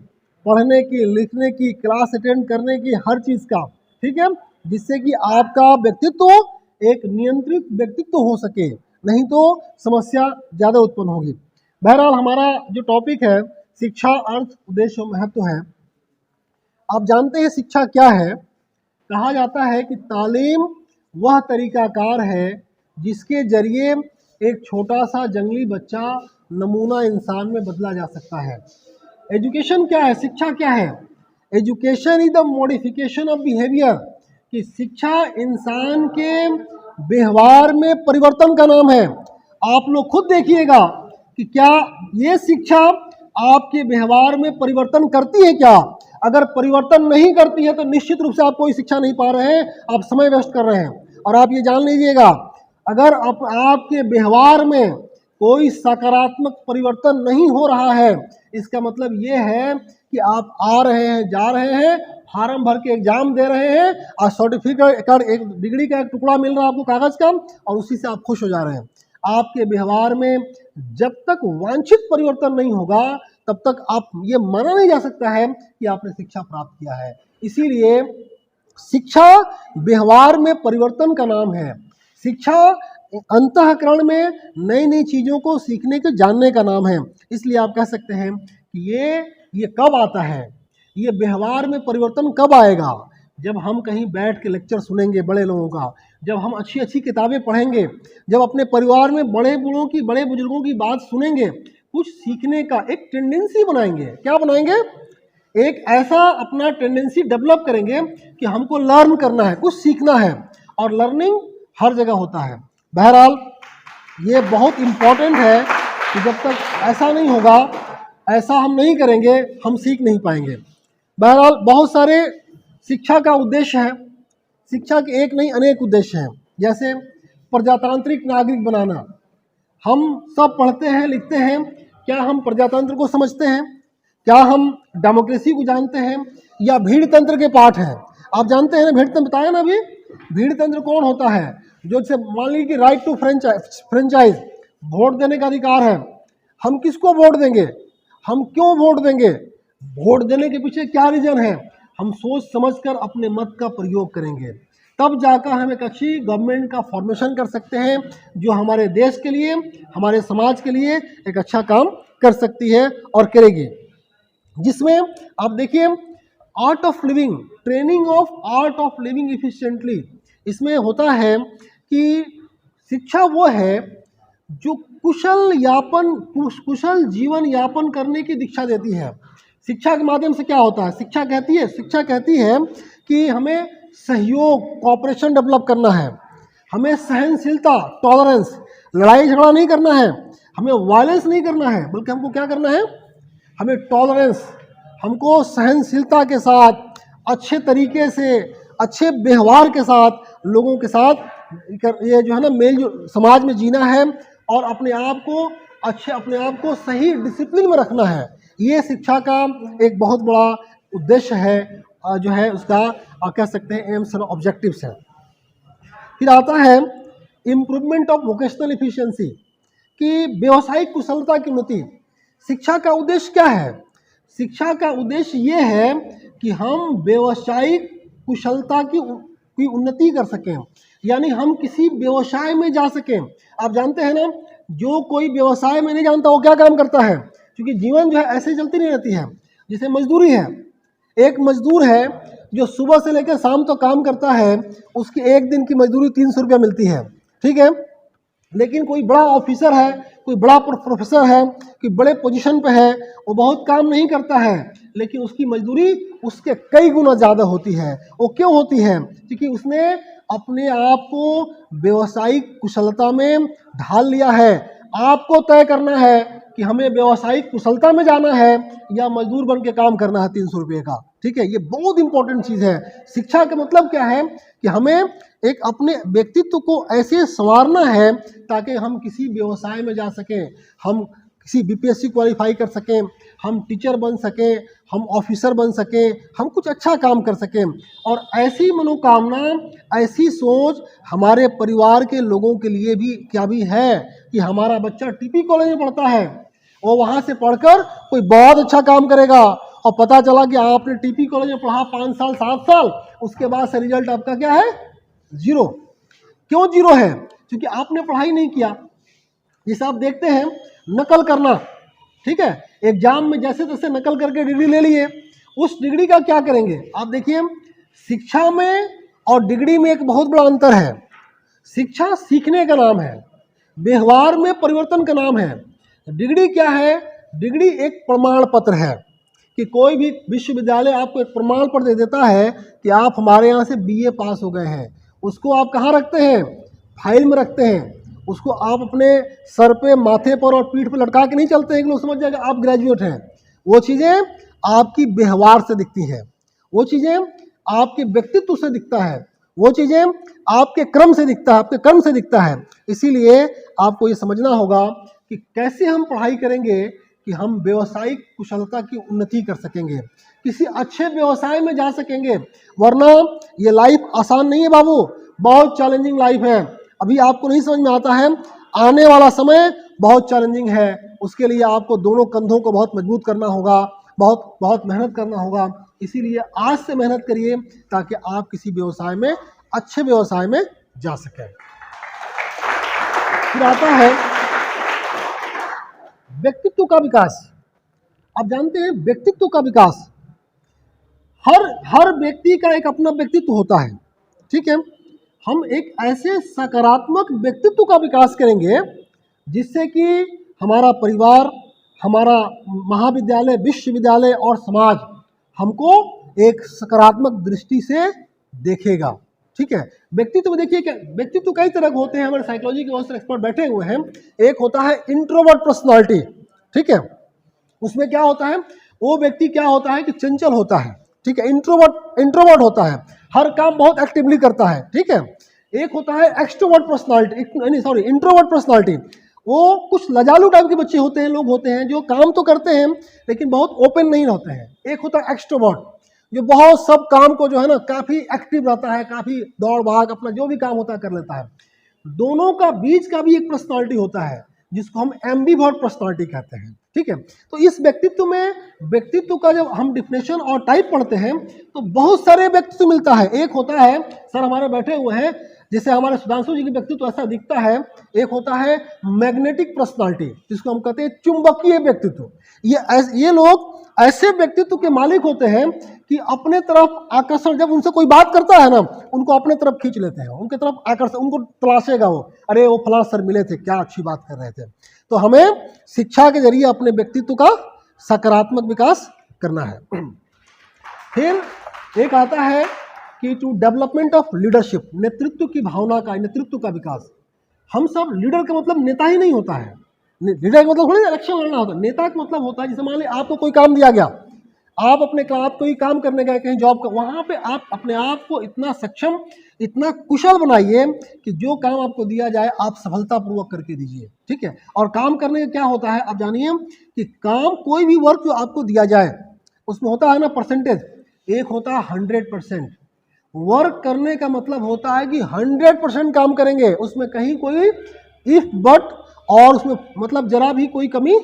पढ़ने की, लिखने की, क्लास अटेंड करने की, हर चीज़ का। ठीक है, जिससे कि आपका व्यक्तित्व एक नियंत्रित व्यक्तित्व हो सके, नहीं तो समस्या ज़्यादा उत्पन्न होगी। बहरहाल हमारा जो टॉपिक है शिक्षा, अर्थ, उद्देश्य और महत्व है। आप जानते हैं शिक्षा क्या है? कहा जाता है कि तालीम वह तरीकाकार है जिसके जरिए एक छोटा सा जंगली बच्चा नमूना इंसान में बदला जा सकता है। एजुकेशन क्या है? शिक्षा क्या है? Education is the modification of behaviour, कि शिक्षा इंसान के व्यवहार में परिवर्तन का नाम है। आप लोग खुद देखिएगा कि क्या ये शिक्षा आपके व्यवहार में परिवर्तन करती है क्या? अगर परिवर्तन नहीं करती है तो निश्चित रूप से आप कोई शिक्षा नहीं पा रहे हैं, आप समय वेस्ट कर रहे हैं। और आप ये जान लीजिएगा, अगर आपके व्यवहार में कोई सकारात्मक परिवर्तन नहीं हो रहा है, इसका मतलब ये है कि आप आ रहे हैं, जा रहे हैं, फार्म भर के एग्जाम दे रहे हैं और सर्टिफिकेट, एक डिग्री का एक टुकड़ा मिल रहा है आपको कागज का, और उसी से आप खुश हो जा रहे हैं। आपके व्यवहार में जब तक वांछित परिवर्तन नहीं होगा, तब तक आप ये माना नहीं जा सकता है कि आपने शिक्षा प्राप्त किया है। इसीलिए शिक्षा व्यवहार में परिवर्तन का नाम है। शिक्षा अंतःकरण में नई नई चीज़ों को सीखने के, जानने का नाम है। इसलिए आप कह सकते हैं कि ये कब आता है, ये व्यवहार में परिवर्तन कब आएगा? जब हम कहीं बैठ के लेक्चर सुनेंगे बड़े लोगों का, जब हम अच्छी अच्छी किताबें पढ़ेंगे, जब अपने परिवार में बड़े बुजुर्गों की बात सुनेंगे, कुछ सीखने का एक टेंडेंसी बनाएंगे। क्या बनाएंगे? एक ऐसा अपना टेंडेंसी डेवलप करेंगे कि हमको लर्न करना है, कुछ सीखना है, और लर्निंग हर जगह होता है। बहरहाल ये बहुत इम्पॉर्टेंट है कि जब तक ऐसा नहीं होगा ऐसा हम नहीं करेंगे, हम सीख नहीं पाएंगे। बहरहाल बहुत सारे शिक्षा का उद्देश्य है, शिक्षा के एक नहीं अनेक उद्देश्य हैं। जैसे प्रजातांत्रिक नागरिक बनाना, हम सब पढ़ते हैं लिखते हैं, क्या हम प्रजातंत्र को समझते हैं? क्या हम डेमोक्रेसी को जानते हैं, या भीड़ तंत्र के पाठ हैं? आप जानते हैं ना भीड़ तंत्र, बताया ना अभी, भीड़ तंत्र कौन होता है? जो जैसे मान लीजिए कि राइट टू फ्रेंचाइज, वोट देने का अधिकार है। हम किसको वोट देंगे, हम क्यों वोट देंगे, वोट देने के पीछे क्या रीजन है, हम सोच समझकर अपने मत का प्रयोग करेंगे, तब जाकर हम एक अच्छी गवर्नमेंट का फॉर्मेशन कर सकते हैं, जो हमारे देश के लिए, हमारे समाज के लिए एक अच्छा काम कर सकती है और करेगी। जिसमें आप देखिए art of living, training of art of living efficiently, इसमें होता है कि शिक्षा वो है जो कुशल जीवन यापन करने की दीक्षा देती है। शिक्षा के माध्यम से क्या होता है, शिक्षा कहती है कि हमें सहयोग, कोऑपरेशन डेवलप करना है, हमें सहनशीलता, टॉलरेंस, लड़ाई झगड़ा नहीं करना है, हमें वायलेंस नहीं करना है, बल्कि हमको क्या करना है, हमें टॉलरेंस, हमको सहनशीलता के साथ, अच्छे तरीके से, अच्छे व्यवहार के साथ लोगों के साथ ये जो है ना मेल जो समाज में जीना है, और अपने आप को सही डिसिप्लिन में रखना है। ये शिक्षा का एक बहुत बड़ा उद्देश्य है, जो है उसका कह सकते हैं एम्स और ऑब्जेक्टिव्स है। फिर आता है इम्प्रूवमेंट ऑफ वोकेशनल इफिशिएंसी, कि व्यवसायिक कुशलता की उन्नति। शिक्षा का उद्देश्य क्या है? शिक्षा का उद्देश्य ये है कि हम व्यवसायिक कुशलता की उन्नति कर सकें, यानी हम किसी व्यवसाय में जा सकें। आप जानते हैं ना, जो कोई व्यवसाय में नहीं जानता वो क्या काम करता है, क्योंकि जीवन जो है ऐसे चलती नहीं रहती है। जैसे मजदूरी है, एक मजदूर है जो सुबह से लेकर शाम तक काम करता है, उसकी एक दिन की मजदूरी 300 रुपया मिलती है, ठीक है। लेकिन कोई बड़ा ऑफिसर है, कोई बड़ा प्रोफेसर है, कोई बड़े पोजीशन पे है, वो बहुत काम नहीं करता है, लेकिन उसकी मजदूरी उसके कई गुना ज़्यादा होती है। वो क्यों होती है? क्योंकि उसने अपने आप को व्यवसायिक कुशलता में ढाल लिया है। आपको तय करना है कि हमें व्यवसायिक कुशलता में जाना है या मजदूर बन के काम करना है 300 रुपये का, ठीक है। ये बहुत इंपॉर्टेंट चीज़ है। शिक्षा का मतलब क्या है कि हमें एक अपने व्यक्तित्व को ऐसे संवारना है ताकि हम किसी व्यवसाय में जा सकें, हम किसी बीपीएससी क्वालिफाई कर सकें, हम टीचर बन सकें, हम ऑफिसर बन सकें, हम कुछ अच्छा काम कर सकें। और ऐसी मनोकामना, ऐसी सोच हमारे परिवार के लोगों के लिए भी क्या भी है कि हमारा बच्चा टीपी कॉलेज में पढ़ता है, वो वहाँ से पढ़कर कोई बहुत अच्छा काम करेगा, और पता चला कि आपने टीपी कॉलेज में पढ़ा 5 साल 7 साल, उसके बाद से रिजल्ट आपका क्या है, 0। क्यों 0 है? क्योंकि आपने पढ़ाई नहीं किया। जैसे आप देखते हैं नकल करना, ठीक है, एग्जाम में जैसे तैसे नकल करके डिग्री ले लिए, उस डिग्री का क्या करेंगे? आप देखिए शिक्षा में और डिग्री में एक बहुत बड़ा अंतर है। शिक्षा सीखने का नाम है, व्यवहार में परिवर्तन का नाम है। डिग्री क्या है? डिग्री एक प्रमाण पत्र है कि कोई भी विश्वविद्यालय आपको एक प्रमाण पत्र दे देता है कि आप हमारे यहाँ से बीए पास हो गए हैं। उसको आप कहाँ रखते हैं? फाइल में रखते हैं। उसको आप अपने सर पे, माथे पर और पीठ पे लटका के नहीं चलते हैं कि लोग समझ जाएगा आप ग्रेजुएट हैं। वो चीज़ें आपकी व्यवहार से दिखती है, वो चीज़ें आपके व्यक्तित्व से दिखता है, वो चीज़ें आपके क्रम से दिखता है, आपके कर्म से दिखता है। इसीलिए आपको ये समझना होगा कि कैसे हम पढ़ाई करेंगे कि हम व्यवसायिक कुशलता की उन्नति कर सकेंगे, किसी अच्छे व्यवसाय में जा सकेंगे। वरना ये लाइफ आसान नहीं है बाबू, बहुत चैलेंजिंग लाइफ है। अभी आपको नहीं समझ में आता है, आने वाला समय बहुत चैलेंजिंग है। उसके लिए आपको दोनों कंधों को बहुत मजबूत करना होगा, बहुत बहुत मेहनत करना होगा। इसीलिए आज से मेहनत करिए ताकि आप किसी व्यवसाय में, अच्छे व्यवसाय में जा सकें। फिर आता है व्यक्तित्व का विकास। आप जानते हैं व्यक्तित्व का विकास, हर व्यक्ति का एक अपना व्यक्तित्व होता है, ठीक है। हम एक ऐसे सकारात्मक व्यक्तित्व का विकास करेंगे जिससे कि हमारा परिवार, हमारा महाविद्यालय, विश्वविद्यालय और समाज हमको एक सकारात्मक दृष्टि से देखेगा, ठीक है। व्यक्तित्व देखिए, क्या व्यक्तित्व कई तरह के होते हैं। हमारे साइकोलॉजी के बहुत सारे एक्सपर्ट बैठे हुए हैं। एक होता है इंट्रोवर्ट पर्सनालिटी, ठीक है, उसमें क्या होता है, वो व्यक्ति क्या होता है कि चंचल होता है, ठीक है, इंट्रोवर्ट होता है, हर काम बहुत एक्टिवली करता है, ठीक है। एक होता है एक्सट्रोवर्ट पर्सनालिटी, इंट्रोवर्ट पर्सनालिटी, वो कुछ लजालू टाइप के बच्चे होते हैं, लोग होते हैं जो काम तो करते हैं लेकिन बहुत ओपन नहीं होते हैं। एक होता है एक्सट्रोवर्ट, जो बहुत सब काम को जो है ना काफ़ी एक्टिव रहता है, काफ़ी दौड़ भाग अपना जो भी काम होता है कर लेता है। दोनों का बीच का भी एक पर्सनालिटी होता है जिसको हम एम्बिवर्ट पर्सनालिटी कहते हैं, ठीक है। तो इस व्यक्तित्व में, व्यक्तित्व का जब हम डिफिनेशन और टाइप पढ़ते हैं तो बहुत सारे व्यक्तित्व मिलता है। एक होता है, सर हमारे बैठे हुए हैं, जैसे हमारे सुधांशु जी के व्यक्तित्व ऐसा दिखता है। एक होता है मैग्नेटिक पर्सनालिटी, जिसको हम कहते हैं चुंबकीय व्यक्तित्व। ये लोग ऐसे व्यक्तित्व के मालिक होते हैं कि अपने तरफ आकर्षण, जब उनसे कोई बात करता है ना, उनको अपने तरफ खींच लेते हैं, उनके तरफ आकर्षण, उनको तलाशेगा वो, अरे वो फलां सर मिले थे, क्या अच्छी बात कर रहे थे। तो हमें शिक्षा के जरिए अपने व्यक्तित्व का सकारात्मक विकास करना है। फिर एक आता है कि टू डेवलपमेंट ऑफ लीडरशिप, नेतृत्व की भावना का, नेतृत्व का विकास। हम सब, लीडर का मतलब नेता ही नहीं होता है, लीडर का मतलब थोड़ी इलेक्शन लड़ना होता है। नेता का मतलब होता है, जैसे मान लीजिए आपको कोई काम दिया गया, आप आप कोई काम करने गए कहीं जॉब का, वहाँ पे आप अपने आप को इतना सक्षम, इतना कुशल बनाइए कि जो काम आपको दिया जाए आप सफलतापूर्वक करके दीजिए, ठीक है। और काम करने का क्या होता है, आप जानिए कि काम, कोई भी वर्क जो आपको दिया जाए उसमें होता है ना परसेंटेज, एक होता है 100%। वर्क करने का मतलब होता है कि 100% काम करेंगे, उसमें कहीं कोई इफ बट और उसमें मतलब जरा भी कोई कमी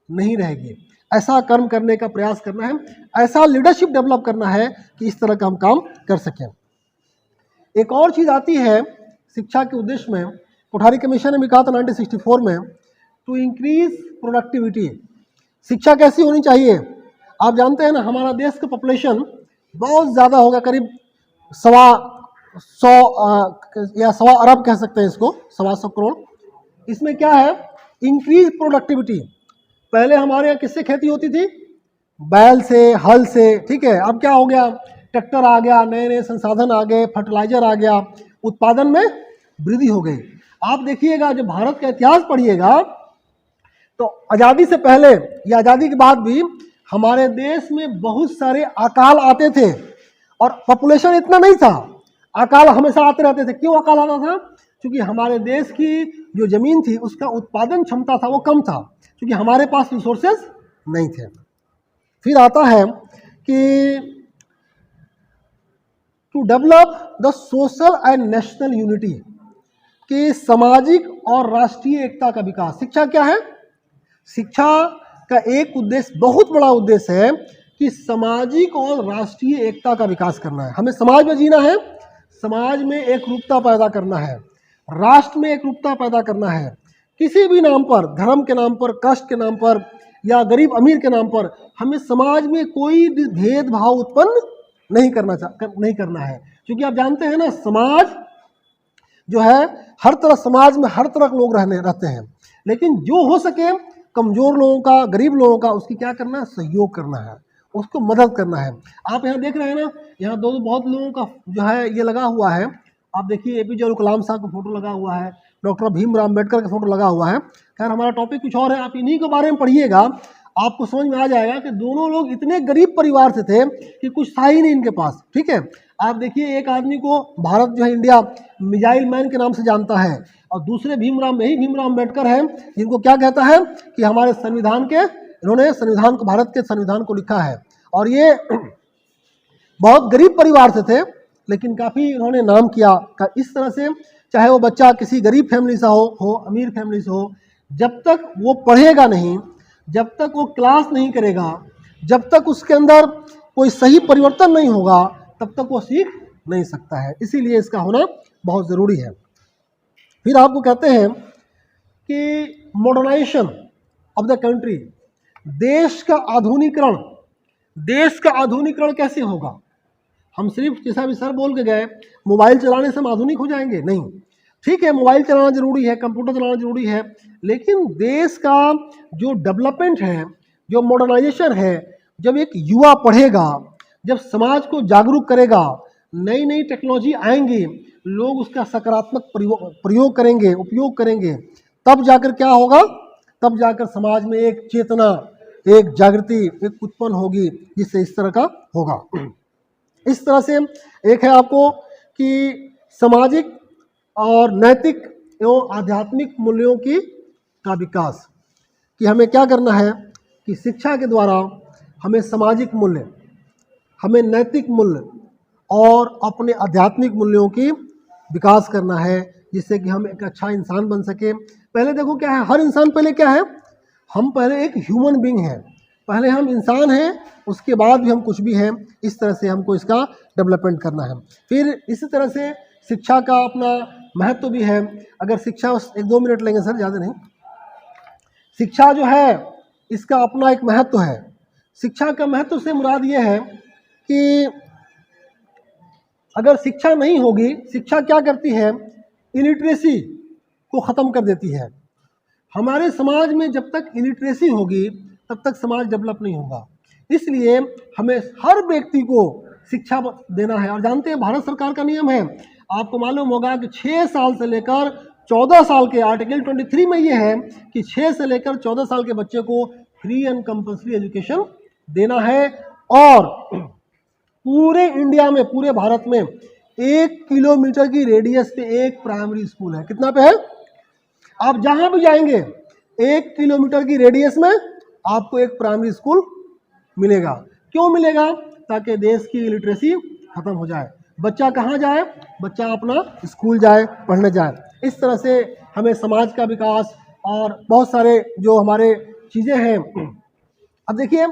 नहीं रहेगी। ऐसा कर्म करने का प्रयास करना है, ऐसा लीडरशिप डेवलप करना है कि इस तरह का हम काम कर सकें। एक और चीज़ आती है शिक्षा के उद्देश्य में, कोठारी कमीशन ने भी कहा था 1964 में, टू इंक्रीज प्रोडक्टिविटी। शिक्षा कैसी होनी चाहिए, आप जानते हैं ना, हमारा देश का पॉपुलेशन बहुत ज़्यादा होगा, करीब 125 अरब कह सकते हैं इसको, 125 करोड़। इसमें क्या है, इंक्रीज प्रोडक्टिविटी। पहले हमारे यहाँ किससे खेती होती थी, बैल से, हल से, ठीक है। अब क्या हो गया, ट्रैक्टर आ गया, नए नए संसाधन आ गए, फर्टिलाइजर आ गया, उत्पादन में वृद्धि हो गई। आप देखिएगा, जब भारत का इतिहास पढ़िएगा तो आज़ादी से पहले या आज़ादी के बाद भी हमारे देश में बहुत सारे अकाल आते थे और पॉपुलेशन इतना नहीं था, अकाल हमेशा आते रहते थे। क्यों अकाल आता था, क्योंकि हमारे देश की जो ज़मीन थी उसका उत्पादन क्षमता था वो कम था, क्योंकि हमारे पास रिसोर्सेज नहीं थे। फिर आता है कि to develop the social and national unity, कि सामाजिक और राष्ट्रीय एकता का विकास। शिक्षा क्या है, शिक्षा का एक उद्देश्य, बहुत बड़ा उद्देश्य है कि सामाजिक और राष्ट्रीय एकता का विकास करना है। हमें समाज में जीना है, समाज में एकरूपता पैदा करना है, राष्ट्र में एकरूपता पैदा करना है। किसी भी नाम पर, धर्म के नाम पर, कास्ट के नाम पर या गरीब अमीर के नाम पर हमें समाज में कोई भी भेदभाव उत्पन्न नहीं करना है। क्योंकि आप जानते हैं ना, समाज जो है हर तरह, समाज में हर तरह के लोग रहते हैं, लेकिन जो हो सके कमज़ोर लोगों का, गरीब लोगों का, उसकी क्या करना है, सहयोग करना है, उसको मदद करना है। आप यहाँ देख रहे हैं ना, यहाँ दो बहुत लोगों का जो है ये लगा हुआ है। आप देखिए APJ अब्दुल कलाम साहब का फोटो लगा हुआ है, डॉक्टर भीमराव अम्बेडकर का फोटो लगा हुआ है। खैर हमारा टॉपिक कुछ और है, आप इन्हीं के बारे में पढ़िएगा, आपको समझ में आ जाएगा कि दोनों लोग इतने गरीब परिवार से थे कि कुछ था ही नहीं इनके पास, ठीक है। आप देखिए, एक आदमी को भारत जो है, इंडिया मिसाइल मैन के नाम से जानता है, और दूसरे भीमराव अम्बेडकर हैं, जिनको क्या कहता है कि हमारे संविधान के, इन्होंने संविधान को, भारत के संविधान को लिखा है। और ये बहुत गरीब परिवार से थे, लेकिन काफ़ी इन्होंने नाम किया। इस तरह से चाहे वो बच्चा किसी गरीब फैमिली से हो अमीर फैमिली से हो, जब तक वो पढ़ेगा नहीं, जब तक वो क्लास नहीं करेगा, जब तक उसके अंदर कोई सही परिवर्तन नहीं होगा, तब तक वो सीख नहीं सकता है। इसीलिए इसका होना बहुत ज़रूरी है। फिर आपको कहते हैं कि मॉडर्नाइजेशन ऑफ द कंट्री, देश का आधुनिकरण कैसे होगा। हम सिर्फ जैसा भी सर बोल के गए, मोबाइल चलाने से हम आधुनिक हो जाएंगे, नहीं। ठीक है, मोबाइल चलाना जरूरी है, कंप्यूटर चलाना जरूरी है, लेकिन देश का जो डेवलपमेंट है, जो मॉडर्नाइजेशन है, जब एक युवा पढ़ेगा, जब समाज को जागरूक करेगा, नई नई टेक्नोलॉजी आएंगी, लोग उसका सकारात्मक प्रयोग करेंगे, उपयोग करेंगे, तब जाकर क्या होगा, तब जाकर समाज में एक चेतना, एक जागृति एक उत्पन्न होगी जिससे इस तरह का होगा। इस तरह से एक है आपको कि सामाजिक और नैतिक एवं आध्यात्मिक मूल्यों का विकास, कि हमें क्या करना है कि शिक्षा के द्वारा हमें सामाजिक मूल्य, हमें नैतिक मूल्य और अपने आध्यात्मिक मूल्यों की विकास करना है, जिससे कि हम एक अच्छा इंसान बन सके। पहले देखो क्या है, हर इंसान पहले क्या है, हम पहले एक ह्यूमन बीइंग है, पहले हम इंसान हैं, उसके बाद भी हम कुछ भी हैं। इस तरह से हमको इसका डेवलपमेंट करना है। फिर इसी तरह से शिक्षा का अपना महत्व भी है। अगर शिक्षा, 1-2 मिनट लेंगे सर, ज़्यादा नहीं। शिक्षा जो है इसका अपना एक महत्व है। शिक्षा का महत्व से मुराद ये है कि अगर शिक्षा नहीं होगी, शिक्षा क्या करती है, इलिटरेसी को ख़त्म कर देती है। हमारे समाज में जब तक इलिटरेसी होगी तब तक समाज डेवलप नहीं होगा। इसलिए हमें हर व्यक्ति को शिक्षा देना है। और जानते हैं भारत सरकार का नियम है, आपको मालूम होगा कि 6 साल से लेकर 14 साल के, आर्टिकल 23 में ये है कि 6 से लेकर 14 साल के बच्चे को फ्री एंड कंपल्सरी एजुकेशन देना है। और पूरे इंडिया में, पूरे भारत में 1 किलोमीटर की रेडियस पे एक प्राइमरी स्कूल है। कितना पे है? आप जहां भी जाएंगे 1 किलोमीटर की रेडियस में आपको एक प्राइमरी स्कूल मिलेगा। क्यों मिलेगा? ताकि देश की लिटरेसी खत्म हो जाए। बच्चा कहाँ जाए? बच्चा अपना स्कूल जाए, पढ़ने जाए। इस तरह से हमें समाज का विकास और बहुत सारे जो हमारे चीज़ें हैं। अब देखिए,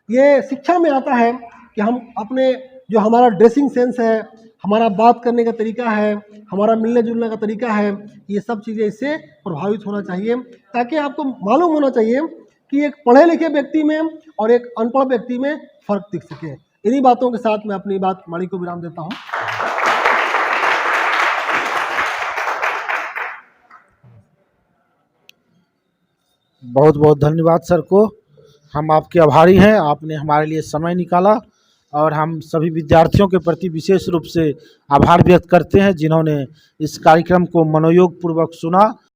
ये शिक्षा में आता है कि हम अपने जो हमारा ड्रेसिंग सेंस है, हमारा बात करने का तरीका है, हमारा मिलने जुलने का तरीका है, ये सब चीज़ें इससे प्रभावित होना चाहिए, ताकि आपको मालूम होना चाहिए कि एक पढ़े लिखे व्यक्ति में और एक अनपढ़ व्यक्ति में फ़र्क दिख सके। इन्हीं बातों के साथ मैं अपनी बात वाणी को विराम देता हूँ। बहुत बहुत धन्यवाद सर को, हम आपके आभारी हैं। आपने हमारे लिए समय निकाला और हम सभी विद्यार्थियों के प्रति विशेष रूप से आभार व्यक्त करते हैं जिन्होंने इस कार्यक्रम को मनोयोग पूर्वक सुना।